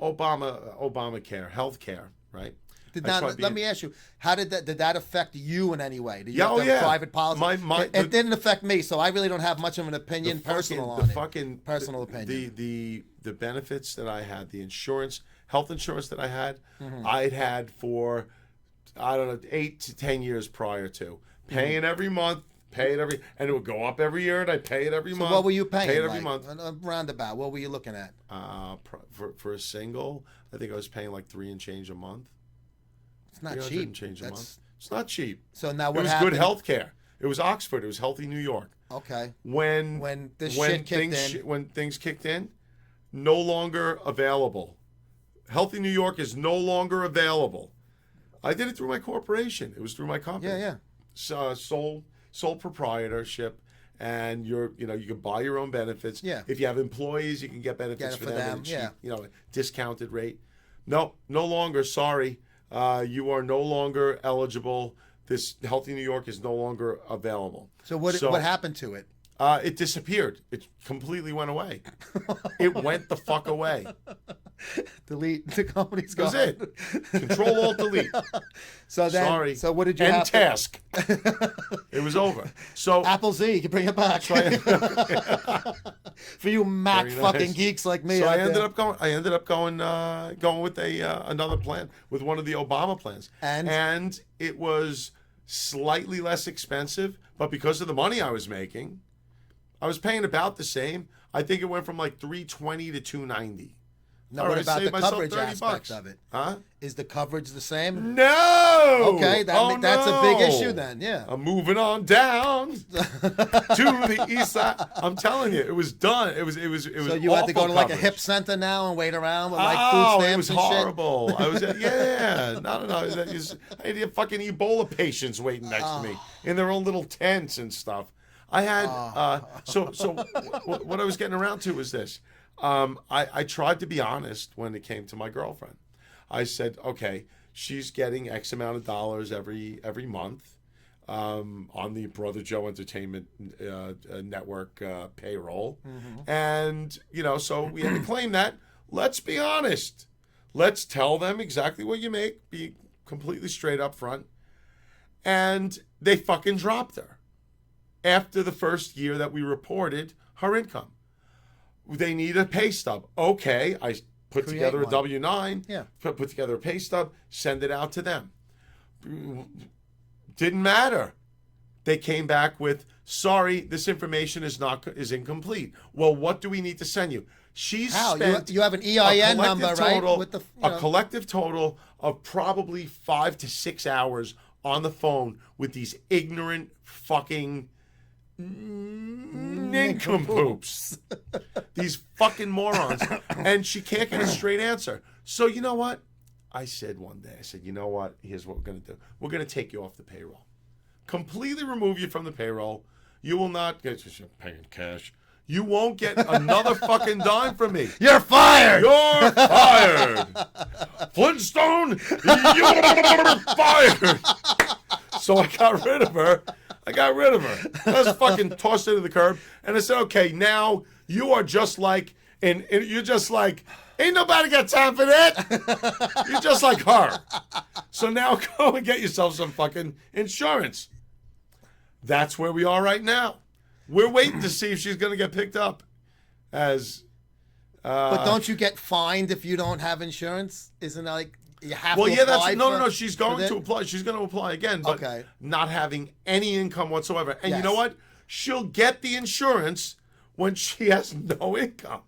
Obamacare, healthcare, right? Let me ask you, how did that affect you in any way? Did you have private policy? It didn't affect me, so I really don't have much of an opinion, personal opinion. The benefits that I had, the health insurance that I had, I'd had for, I don't know, 8 to 10 years prior to. Paying every month, and it would go up every year, and I pay it every month. What were you paying? Pay it every month. Roundabout, what were you looking at? For a single, I think I was paying like $3 and change a month. It's not cheap. It's not cheap. So now what happened? It was good health care. It was Oxford. It was Healthy New York. Okay. When things kicked in, no longer available. Healthy New York is no longer available. I did it through my corporation. It was through my company. Yeah. Sole proprietorship, and you can buy your own benefits. Yeah. If you have employees, you can get benefits for them at a cheap, a discounted rate. No longer. Sorry, you are no longer eligible. This Healthy New York is no longer available. So what happened to it? It disappeared. It completely went away. It went the fuck away. Delete. The company's gone. That's it. Control Alt Delete. Sorry. So what did you End have task. It was over. So Apple Z, you can bring it back. For you Mac fucking geeks like me. So I ended up going with another plan, with one of the Obama plans, and it was slightly less expensive, but because of the money I was making, I was paying about the same. I think it went from like $320 to $290. Now, what about the coverage aspect of it? Huh? Is the coverage the same? No. Okay, that's a big issue then. Yeah. I'm moving on down to the east side. I'm telling you, it was done. It was. So you had to go to like a hip center now and wait around with like food stamps and shit. It was horrible. I was no. I had fucking Ebola patients waiting next to me in their own little tents and stuff. I had so what I was getting around to was this. I tried to be honest when it came to my girlfriend. I said, okay, she's getting X amount of dollars every month on the Brother Joe Entertainment Network payroll. Mm-hmm. And, so we had to claim that. Let's be honest. Let's tell them exactly what you make. Be completely straight up front. And they fucking dropped her after the first year that we reported her income. They need a pay stub. Okay, I put together a W-9, put together a pay stub, send it out to them. Didn't matter. They came back with, sorry, this information is incomplete. Well, what do we need to send you? She's spent you have an EIN number, total, right? A collective total of probably 5 to 6 hours on the phone with these ignorant fucking nincompoops. These fucking morons. And she can't get a straight answer. So you know what? I said one day, you know what? Here's what we're going to do. We're going to take you off the payroll. Completely remove you from the payroll. You will not get paying cash. You won't get another fucking dime from me. You're fired. You're fired. Flintstone, you're fired. So I got rid of her. I just fucking tossed her to the curb. And I said, okay, now you are just like, and you're just like, ain't nobody got time for that. You're just like her. So now go and get yourself some fucking insurance. That's where we are right now. We're waiting to see if she's going to get picked up as... but don't you get fined if you don't have insurance? Isn't that like... You have well, to yeah, apply no. She's going to apply. She's going to apply again, but not having any income whatsoever. And you know what? She'll get the insurance when she has no income.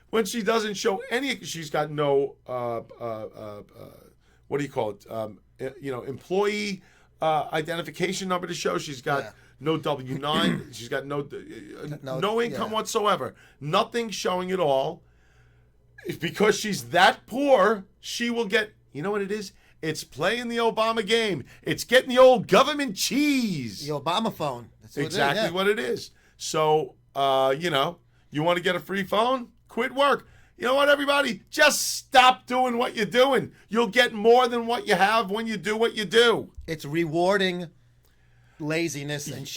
When she doesn't show any, she's got no, what do you call it? Employee identification number to show. She's got no W-9. She's got no income whatsoever. Nothing showing at all. Because she's that poor, she will get. You know what it is? It's playing the Obama game. It's getting the old government cheese. The Obama phone. That's exactly what it is. So, you want to get a free phone? Quit work. You know what, everybody? Just stop doing what you're doing. You'll get more than what you have when you do what you do. It's rewarding laziness and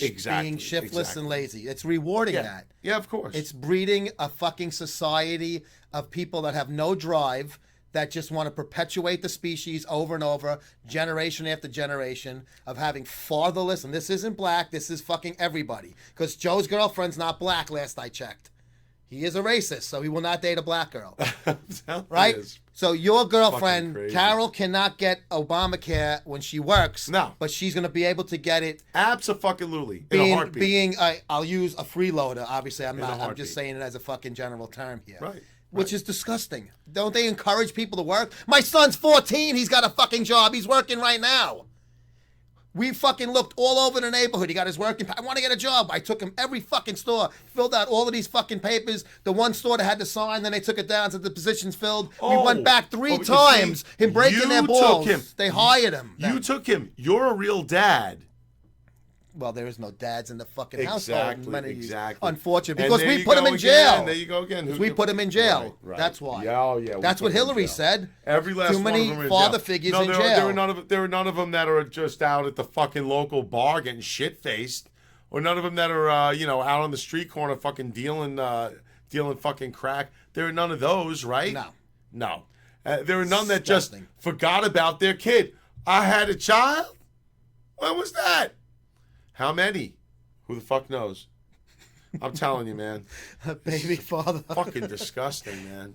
being shiftless and lazy. It's rewarding that. Yeah, of course. It's breeding a fucking society of people that have no drive, that just want to perpetuate the species over and over, generation after generation, of having fatherless, and this isn't black, this is fucking everybody. Because Joe's girlfriend's not black, last I checked. He is a racist, so he will not date a black girl. Right? So your girlfriend, Carol, cannot get Obamacare when she works. No. But she's going to be able to get it. Abso-fucking-lutely. In a heartbeat. I'll use a freeloader. Obviously, I'm not. I'm just saying it as a fucking general term here. Right. Which is disgusting. Don't they encourage people to work? My son's 14. He's got a fucking job. He's working right now. We fucking looked all over the neighborhood. He got his working. I want to get a job. I took him every fucking store, filled out all of these fucking papers. The one store that had to sign, then they took it down so the position's filled. We went back 3 times. Him breaking their balls. Took him. They hired him. You took him. You're a real dad. Well, there is no dads in the fucking Exactly, household. exactly. Unfortunately, because we put him in jail. There you go again. We put him in jail. Right, right. That's why. Yeah. That's what Hillary said. Every last Too one many of them father in jail. figures No, in there jail. are none of them that are just out at the fucking local bar getting shit faced, or none of them that are out on the street corner fucking dealing fucking crack. There are none of those, right? No. There are none that just forgot about their kid. I had a child. When was that? How many? Who the fuck knows? I'm telling you, man. A baby father. Fucking disgusting, man.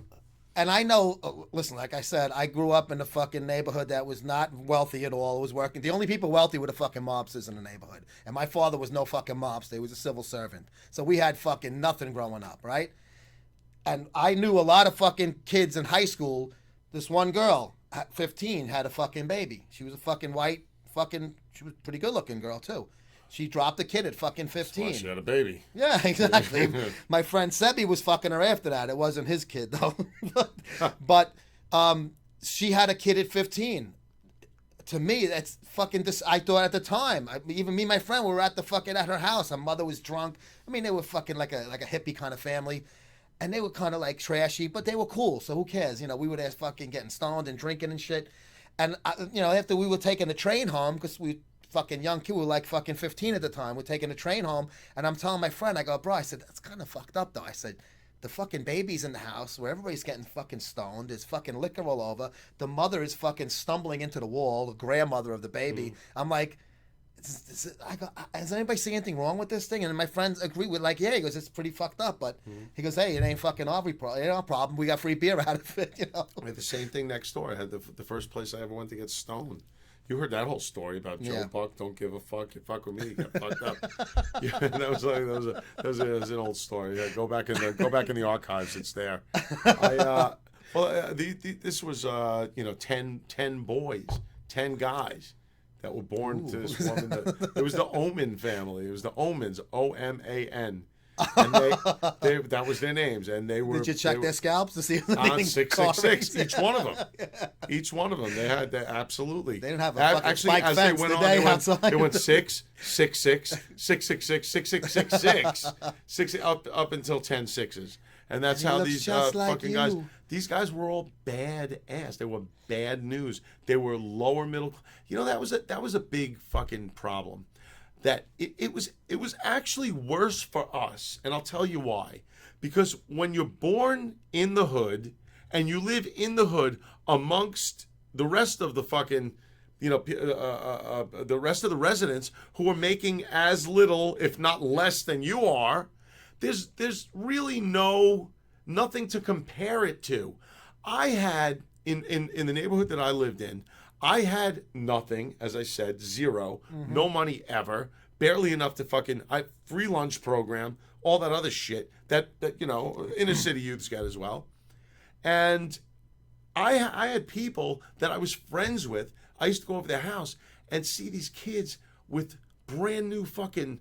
And I know, listen, like I said, I grew up in a fucking neighborhood that was not wealthy at all. It was working. The only people wealthy were the fucking mobsters in the neighborhood. And my father was no fucking mobster. He was a civil servant. So we had fucking nothing growing up, right? And I knew a lot of fucking kids in high school. This one girl, at 15, had a fucking baby. She was a fucking she was a pretty good looking girl, too. She dropped a kid at fucking 15. Well, she had a baby. Yeah, exactly. My friend Sebi was fucking her after that. It wasn't his kid, though. but she had a kid at 15. To me, that's fucking I thought at the time. Even me and my friend were at her house. Her mother was drunk. I mean, they were fucking like a hippie kind of family. And they were kind of like trashy, but they were cool. So who cares? We were there fucking getting stoned and drinking and shit. And, after we were taking the train home, because we fucking young kid, we were like fucking 15 at the time. We're taking the train home, and I'm telling my friend, I go, bro, I said, that's kind of fucked up, though. I said, the fucking baby's in the house where everybody's getting fucking stoned. There's fucking liquor all over. The mother is fucking stumbling into the wall, the grandmother of the baby. I'm like, I go, has anybody seen anything wrong with this thing? And my friends agree with, like, yeah, he goes, it's pretty fucked up, but he goes, hey, it ain't fucking our problem. We got free beer out of it, I had the same thing next door. I had the first place I ever went to get stoned. You heard that whole story about Joe Buck. Don't give a fuck. You fuck with me, you get fucked up. Yeah, that was an old story. Yeah, go back in the archives. It's there. This was 10 boys, 10 guys that were born to this woman. It was the Oman family. It was the Omans, OMAN. And that was their names, and they were. Did you check their scalps to see if they're on 666? Each one of them. Each one of them. They had that absolutely. They didn't have a fucking spike as fence. They went on, they went 6, 6, 6, 6, 6, 6, 6, 6, 6, 6, up until 10 sixes, and that's how these fucking guys. These guys were all bad ass. They were bad news. They were lower middle. That was a big fucking problem. That it was actually worse for us, and I'll tell you why. Because when you're born in the hood and you live in the hood amongst the rest of the fucking, the rest of the residents who are making as little, if not less, than you are, there's really nothing to compare it to. I had in the neighborhood that I lived in. I had nothing, as I said, zero, no money ever, barely enough to free lunch program, all that other shit that inner city youths get as well. And I had people that I was friends with. I used to go over their house and see these kids with brand new fucking,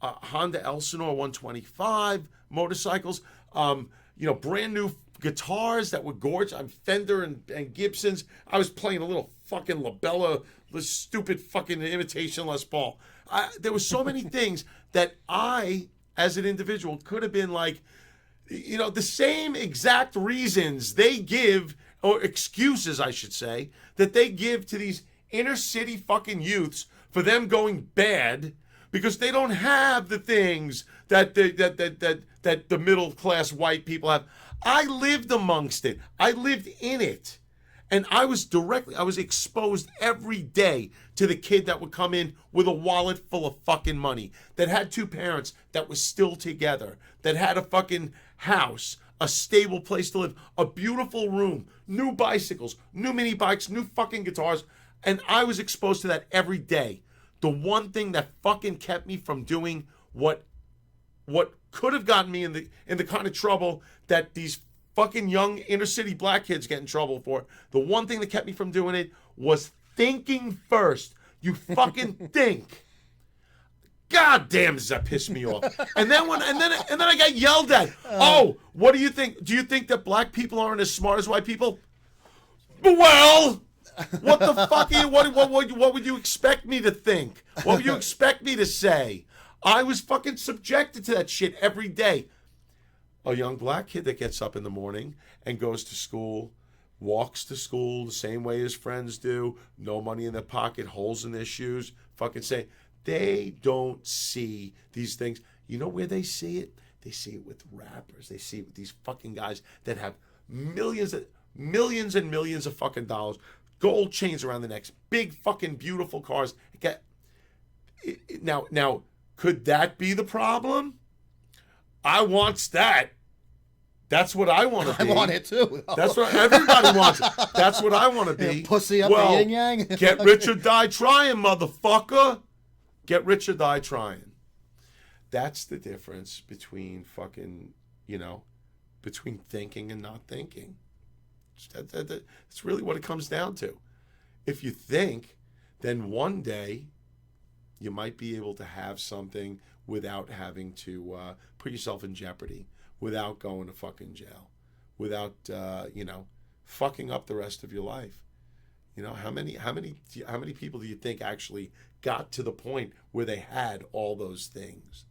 Honda Elsinore 125 motorcycles, brand new guitars that were gorgeous. I'm Fender and Gibsons. I was playing a little fucking Labella, this stupid fucking imitation Les Paul. There were so many things that I, as an individual, could have been like, the same exact reasons they give, or excuses, I should say, that they give to these inner city fucking youths for them going bad because they don't have the things that the middle class white people have. I lived amongst it. I lived in it. And I was exposed every day to the kid that would come in with a wallet full of fucking money, that had 2 parents that were still together, that had a fucking house, a stable place to live, a beautiful room, new bicycles, new mini bikes, new fucking guitars. And I was exposed to that every day. The one thing that fucking kept me from doing what could have gotten me in the kind of trouble that these fucking young inner city black kids get in trouble for, the one thing that kept me from doing it was thinking first You fucking think. God damn, does that piss me off? And then I got yelled at. Oh, what do you think? Do you think that black people aren't as smart as white people? Well, what the fuck? What would you expect me to think? What would you expect me to say? I was fucking subjected to that shit every day. A young black kid that gets up in the morning and goes to school, walks to school the same way his friends do, no money in their pocket, holes in their shoes, fucking say, they don't see these things. You know where they see it? They see it with rappers. They see it with these fucking guys that have millions and millions of fucking dollars, gold chains around the necks, big fucking beautiful cars. Now, could that be the problem? I wants that. That's what I want to be. I want it too. That's what everybody wants. That's what I want to be. Yeah, pussy up the yin yang. Get rich or die trying, motherfucker. Get rich or die trying. That's the difference between fucking, between thinking and not thinking. That's really what it comes down to. If you think, then one day you might be able to have something without having to put yourself in jeopardy, without going to fucking jail, without fucking up the rest of your life. How many people do you think actually got to the point where they had all those things?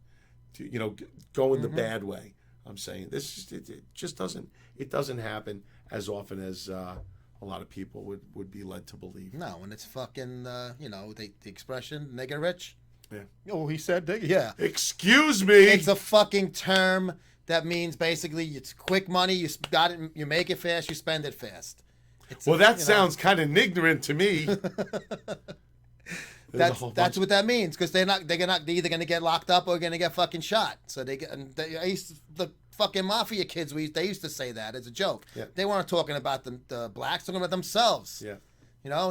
Go in the bad way. I'm saying it just doesn't happen as often as a lot of people would be led to believe. No, and it's fucking the expression nigger rich. Yeah. Oh, he said nigger. Yeah. Excuse me. It's a fucking term that means basically it's quick money. You got it. You make it fast. You spend it fast. That sounds kind of ignorant to me. That's what that means, because they're either going to get locked up or going to get fucking shot. So the fucking mafia kids, they used to say that as a joke. Yeah. They weren't talking about the blacks, talking about themselves. Yeah.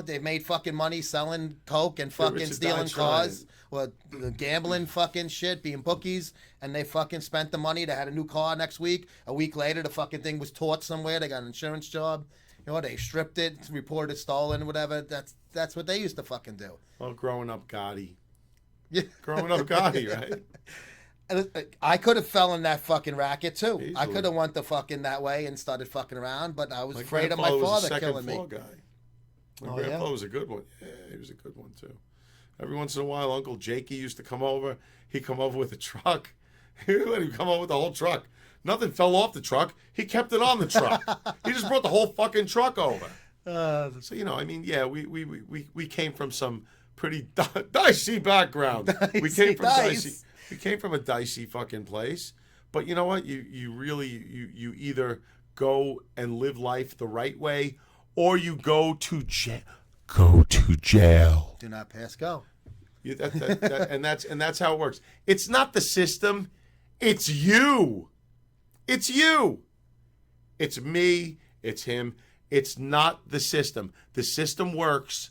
They made fucking money selling coke and fucking stealing cars, or gambling fucking shit, being bookies, and they fucking spent the money. They had a new car next week. A week later, the fucking thing was taught somewhere. They got an insurance job. They stripped it, reported it stolen, whatever. That's what they used to fucking do. Well, growing up Gotti. Yeah. Growing up Gotti, right? I could have fell in that fucking racket too. Easily. I could have went the fucking that way and started fucking around, but I was afraid of my grandfather was father a killing me. second floor guy. My grandfather was a good one. Yeah, he was a good one too. Every once in a while, Uncle Jakey used to come over. He'd come over with a truck. He'd come over with the whole truck. Nothing fell off the truck. He kept it on the truck. He just brought the whole fucking truck over. So we came from some pretty dicey background. We came from a dicey fucking place. But you know what? You really either go and live life the right way, or you go to jail. Go to jail. Do not pass go. And that's how it works. It's not the system. It's you. It's you. It's me. It's him. It's not the system. The system works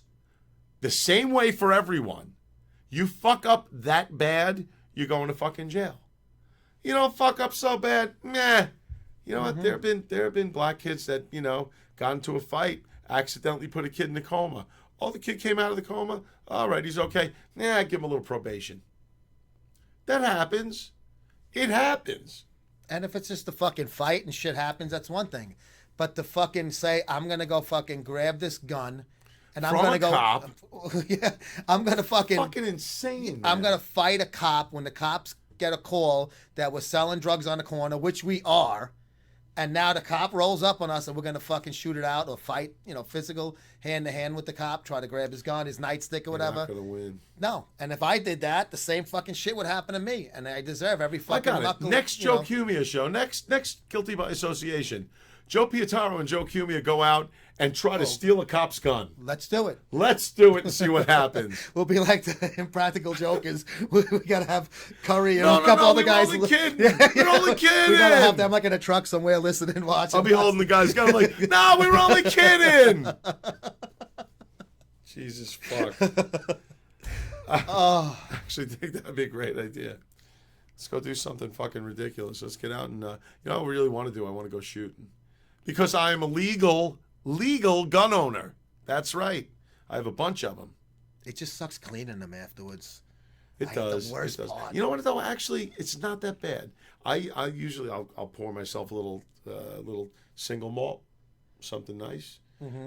the same way for everyone. You fuck up that bad, you're going to fucking jail. You don't fuck up so bad, meh. You know what? There have been black kids that, got into a fight, accidentally put a kid in a coma. Oh, the kid came out of the coma? All right, he's okay. Nah, give him a little probation. That happens. It happens. And if it's just a fucking fight and shit happens, that's one thing. But to fucking say, I'm going to go fucking grab this gun and I'm going to go. Cop. Yeah, I'm going to fucking. Fucking insane. I'm going to fight a cop when the cops get a call that we're selling drugs on the corner, which we are. And now the cop rolls up on us and we're going to fucking shoot it out or fight, physical hand to hand with the cop, try to grab his gun, his nightstick or whatever. You're not going to win. No. And if I did that, the same fucking shit would happen to me. And I deserve every fucking I got it. knuckle. Next Joe Cumia show. Next Guilty by Association. Joe Pietaro and Joe Cumia go out and try to steal a cop's gun. Let's do it. Let's do it and see what happens. We'll be like the Impractical Jokers. We got to have Curry and a couple other guys. We're only kidding. We're only kidding. We got to have them like in a truck somewhere listening, watching. I'll be holding the guy's gun. I'm like, no, we were only kidding. Jesus fuck. I actually think that would be a great idea. Let's go do something fucking ridiculous. Let's get out and, what I really want to do? I want to go shooting. Because I am a legal gun owner. That's right. I have a bunch of them. It just sucks cleaning them afterwards. It I hate does. the worst It does. part. You know what though? Actually, it's not that bad. I usually I'll pour myself a little single malt, something nice.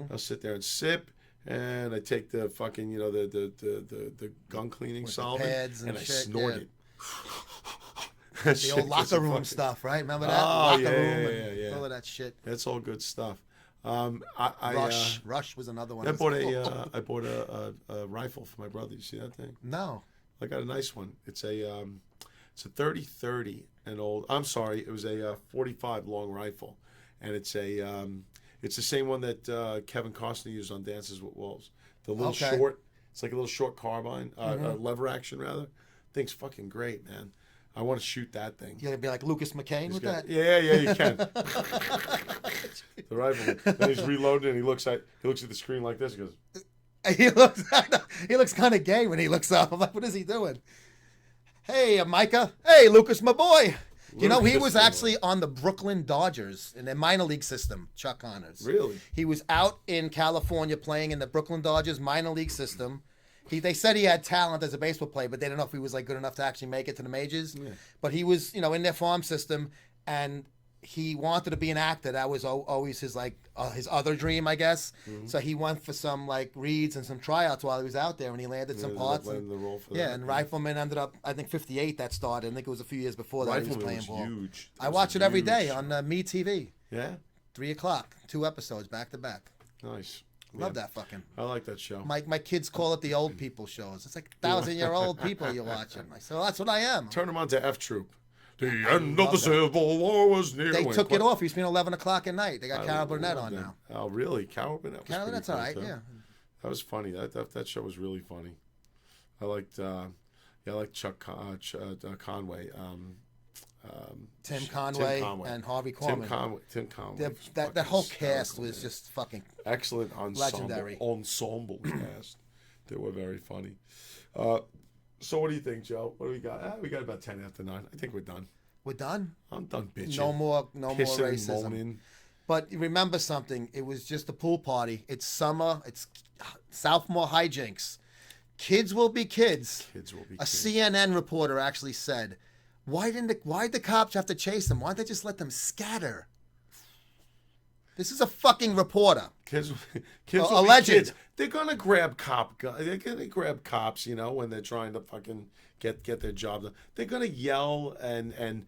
I'll sit there and sip, and I take the fucking the gun cleaning With the solvent pads and I shit, snort yeah. it. The old locker room stuff, right? Remember that? Oh, Locker yeah, room yeah, and yeah. all of that shit. That's all good stuff. Rush was another one. I bought Cool. I bought a rifle for my brother. You see that thing? No. I got a nice one. It's a 30-30 and old. I'm sorry, it was a 45 long rifle, and it's the same one that Kevin Costner used on Dances with Wolves. The little short. It's like a little short carbine, lever action rather. Thing's fucking great, man. I want to shoot that thing. You're gonna be like Lucas McCain with that? Yeah, you can. The rifle. Then he's reloading and he looks at the screen like this. He goes. He looks kind of gay when he looks up. I'm like, what is he doing? Hey, Micah. Hey, Lucas, my boy. You know, he was actually on the Brooklyn Dodgers in their minor league system, Chuck Connors. Really? He was out in California playing in the Brooklyn Dodgers minor league system. They said he had talent as a baseball player, but they didn't know if he was like good enough to actually make it to the majors. Yeah. But he was, in their farm system, and he wanted to be an actor. That was always his his other dream, I guess. Mm-hmm. So he went for some reads and some tryouts while he was out there, and he landed some parts. The role for that. And Rifleman ended up, I think, 58. That started. I think it was a few years before that he was playing ball. Huge. I watch it every day on Me TV. Yeah. 3:00, 2 episodes back to back. Nice. Love that fucking. I like that show. My kids call it the old people shows. It's like 1,000-year-old people you're watching. So that's what I am. Turn them on to F Troop. The end of the Civil War was near. They took it off. It's been 11 o'clock at night. They got Carol Burnett on now. Oh, really? Carol Burnett. Carol Burnett's all right. Yeah. That was funny. That show was really funny. I liked. I liked Chuck Conway. Tim Conway and Harvey Korman. Tim Conway. That whole cast was just fucking excellent legendary ensemble cast. They were very funny. So what do you think, Joe? What do we got? We got about 10 after 9. I think we're done. We're done? I'm done bitching. No more racism. Moaning. But remember something. It was just a pool party. It's summer. It's sophomore hijinks. Kids will be kids. Kids will be kids. A CNN reporter actually said, why'd the cops have to chase them? Why'd they just let them scatter? This is a fucking reporter. Kids a legend. Kids. They're gonna grab They're gonna grab cops. When they're trying to fucking get their job done. They're gonna yell and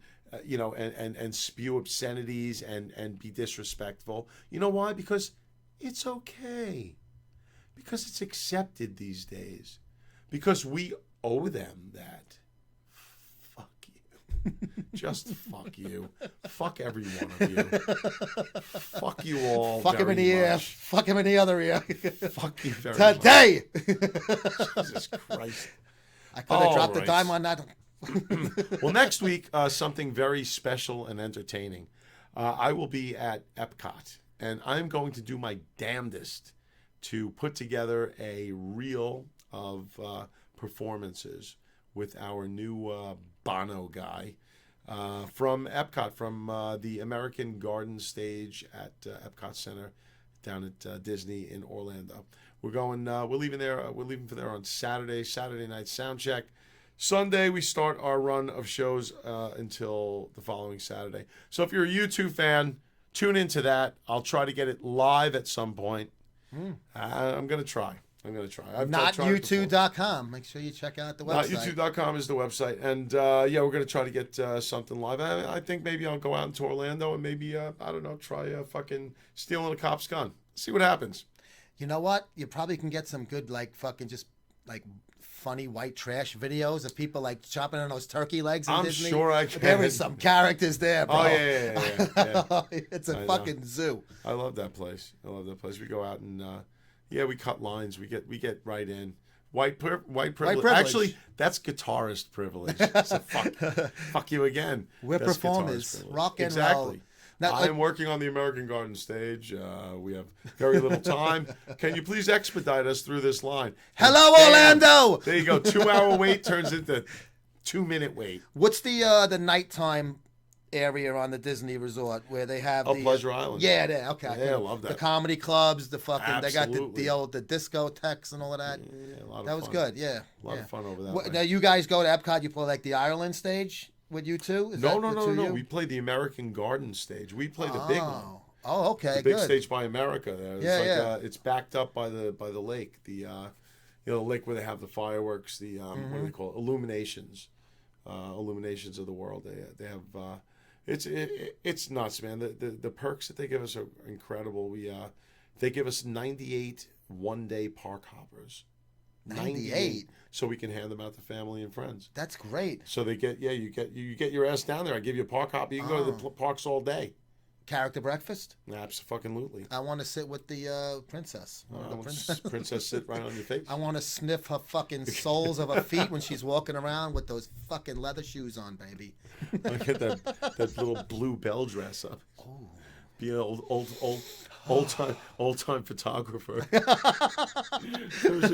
spew obscenities and be disrespectful. You know why? Because it's okay. Because it's accepted these days. Because we owe them that. Fuck you. Just fuck you. Fuck every one of you. Fuck you all. Fuck him in the ear. Fuck him in the other ear. Fuck you very Today. much. Jesus Christ. I could have dropped a dime on that. Well, next week, something very special and entertaining. I will be at Epcot, and I'm going to do my damnedest to put together a reel of performances with our new Bono guy from Epcot, from the American Garden stage at Epcot Center down at Disney in Orlando. We're going. We're leaving there. We're leaving for there on Saturday. Saturday night sound check. Sunday we start our run of shows until the following Saturday. So if you're a U2 fan, tune into that. I'll try to get it live at some point. I'm gonna try. Not U2.com. Make sure you check out the website. NotU2.com is the website. And, we're going to try to get something live. I think maybe I'll go out into Orlando and maybe, I don't know, try fucking stealing a cop's gun. See what happens. You know what? You probably can get some good, fucking just, funny white trash videos of people, chopping on those turkey legs in Disney. I'm sure I can. There is some characters there, bro. Oh, yeah. It's a fucking zoo. I love that place. We go out and... we cut lines. We get right in. White privilege. Actually, that's guitarist privilege. So fuck you again. We're that's performers. Rock and exactly. roll. Now, I'm working on the American Garden stage. We have very little time. Can you please expedite us through this line? Hello, Orlando. There you go. 2 hour wait turns into 2 minute wait. What's the nighttime area on the Disney resort where they have the Pleasure Island. Yeah, there. Okay. Yeah, I love that. The comedy clubs, the fucking they got Absolutely. the discotheques and all of that. Yeah, a lot of That was fun. good. Yeah. A lot of fun over that. What, way. now you guys go to Epcot. You play like the Ireland stage with you too? Is that the two of you? We played the American Garden stage. We played the big one. Oh, okay, The big good. stage by America. There. It's Yeah. It's backed up by the lake. The the lake where they have the fireworks. The what do they call it? Illuminations. Illuminations of the world. They have. It's nuts, man. The perks that they give us are incredible. They give us 98 one-day park hoppers. 98. So we can hand them out to family and friends. That's great. So they get you get your ass down there. I give you a park hopper. You can go to the parks all day. Character breakfast? Absolutely. I want to sit with the princess. Princess sit right on your face. I want to sniff her fucking soles of her feet when she's walking around with those fucking leather shoes on, baby. I get that little blue bell dress up. Oh. Be an old time photographer.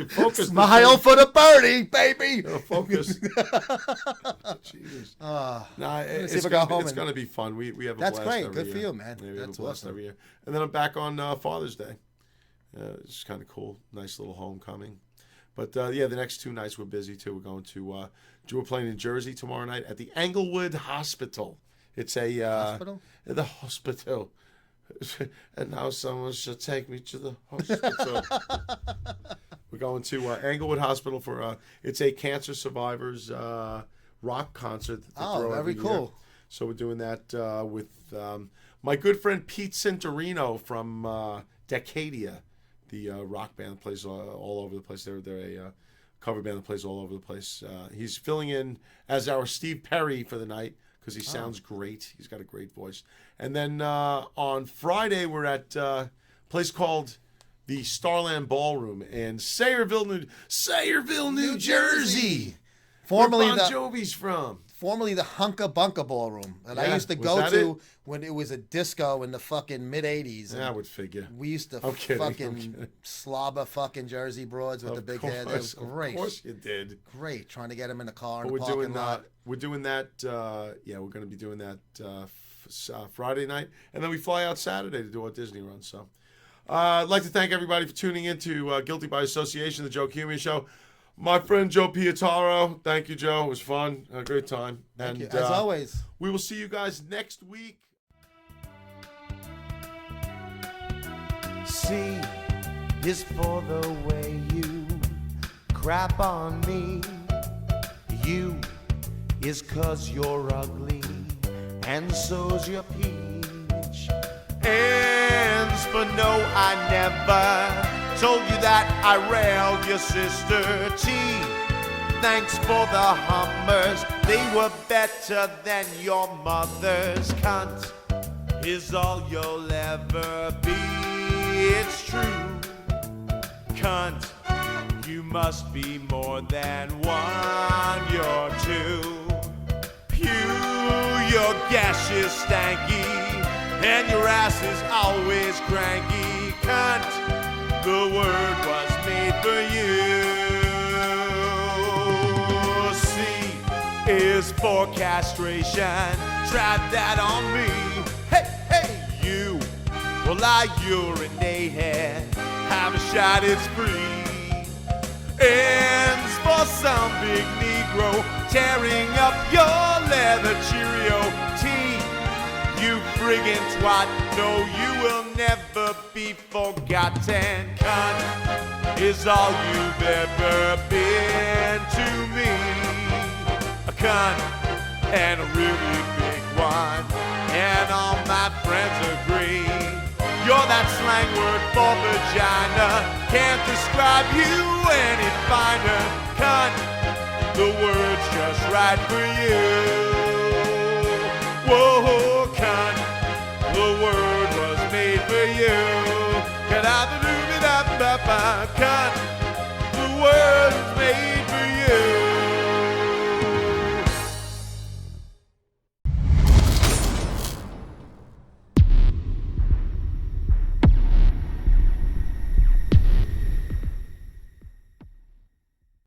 Focus. Smile for the birdie, baby. Focus. Jesus. It's going to be fun. We have a That's blast great. every Good year. for you, man. Yeah, we have That's a blast awesome. every year. And then I'm back on Father's Day. It's kind of cool. Nice little homecoming. But the next 2 nights we're busy too. We're going to we're playing in Jersey tomorrow night at the Englewood Hospital. It's a Hospital? The hospital. And now someone should take me to the hospital. We're going to Englewood Hospital for it's a cancer survivors rock concert. That they throw very every cool. year. So we're doing that with my good friend Pete Cintorino from Decadia, the rock band that plays all over the place. They're a cover band that plays all over the place. He's filling in as our Steve Perry for the night because he sounds great. He's got a great voice. And then on Friday, we're at a place called the Starland Ballroom in Sayreville, New Jersey. Formerly where Bon the Jovi's from. formerly the Hunka Bunka Ballroom that I Yeah, used to was go that to it? when it was a disco in the fucking mid '80s. Yeah, I would figure. We used to I'm kidding, I'm fucking kidding. slobber fucking Jersey broads with the big hair. That was great. Of course you did. Great, trying to get them in the car But in the parking lot. we're doing that. We're going to be doing that Friday night, and then we fly out Saturday to do our Disney run. So, I'd like to thank everybody for tuning in to Guilty by Association, the Joe Cumia Show. My friend Joe Pietaro, thank you, Joe. It was fun, a great time. Thank you. As always. We will see you guys next week. C is for the way you crap on me. U is 'cause you're ugly, and so's your peach. N's for no, I never told you that I railed your sister. T, thanks for the Hummers, they were better than your mother's. Cunt is all you'll ever be, it's true. Cunt, you must be more than one, you're two. Pew, your gash is stanky, and your ass is always cranky. Cunt, the word was made for you. C is for castration, try that on me. Hey, hey, you, well I urinate here, have a shot, it's free. N's for some big Negro, tearing up your leather Cheerio. T, you friggin' twat, no, you will never be forgotten. Cunt is all you've ever been to me. A cunt, and a really big one, and all my friends agree. You're that slang word for vagina, can't describe you any finer. Cunt, the word's just right for you. Whoa.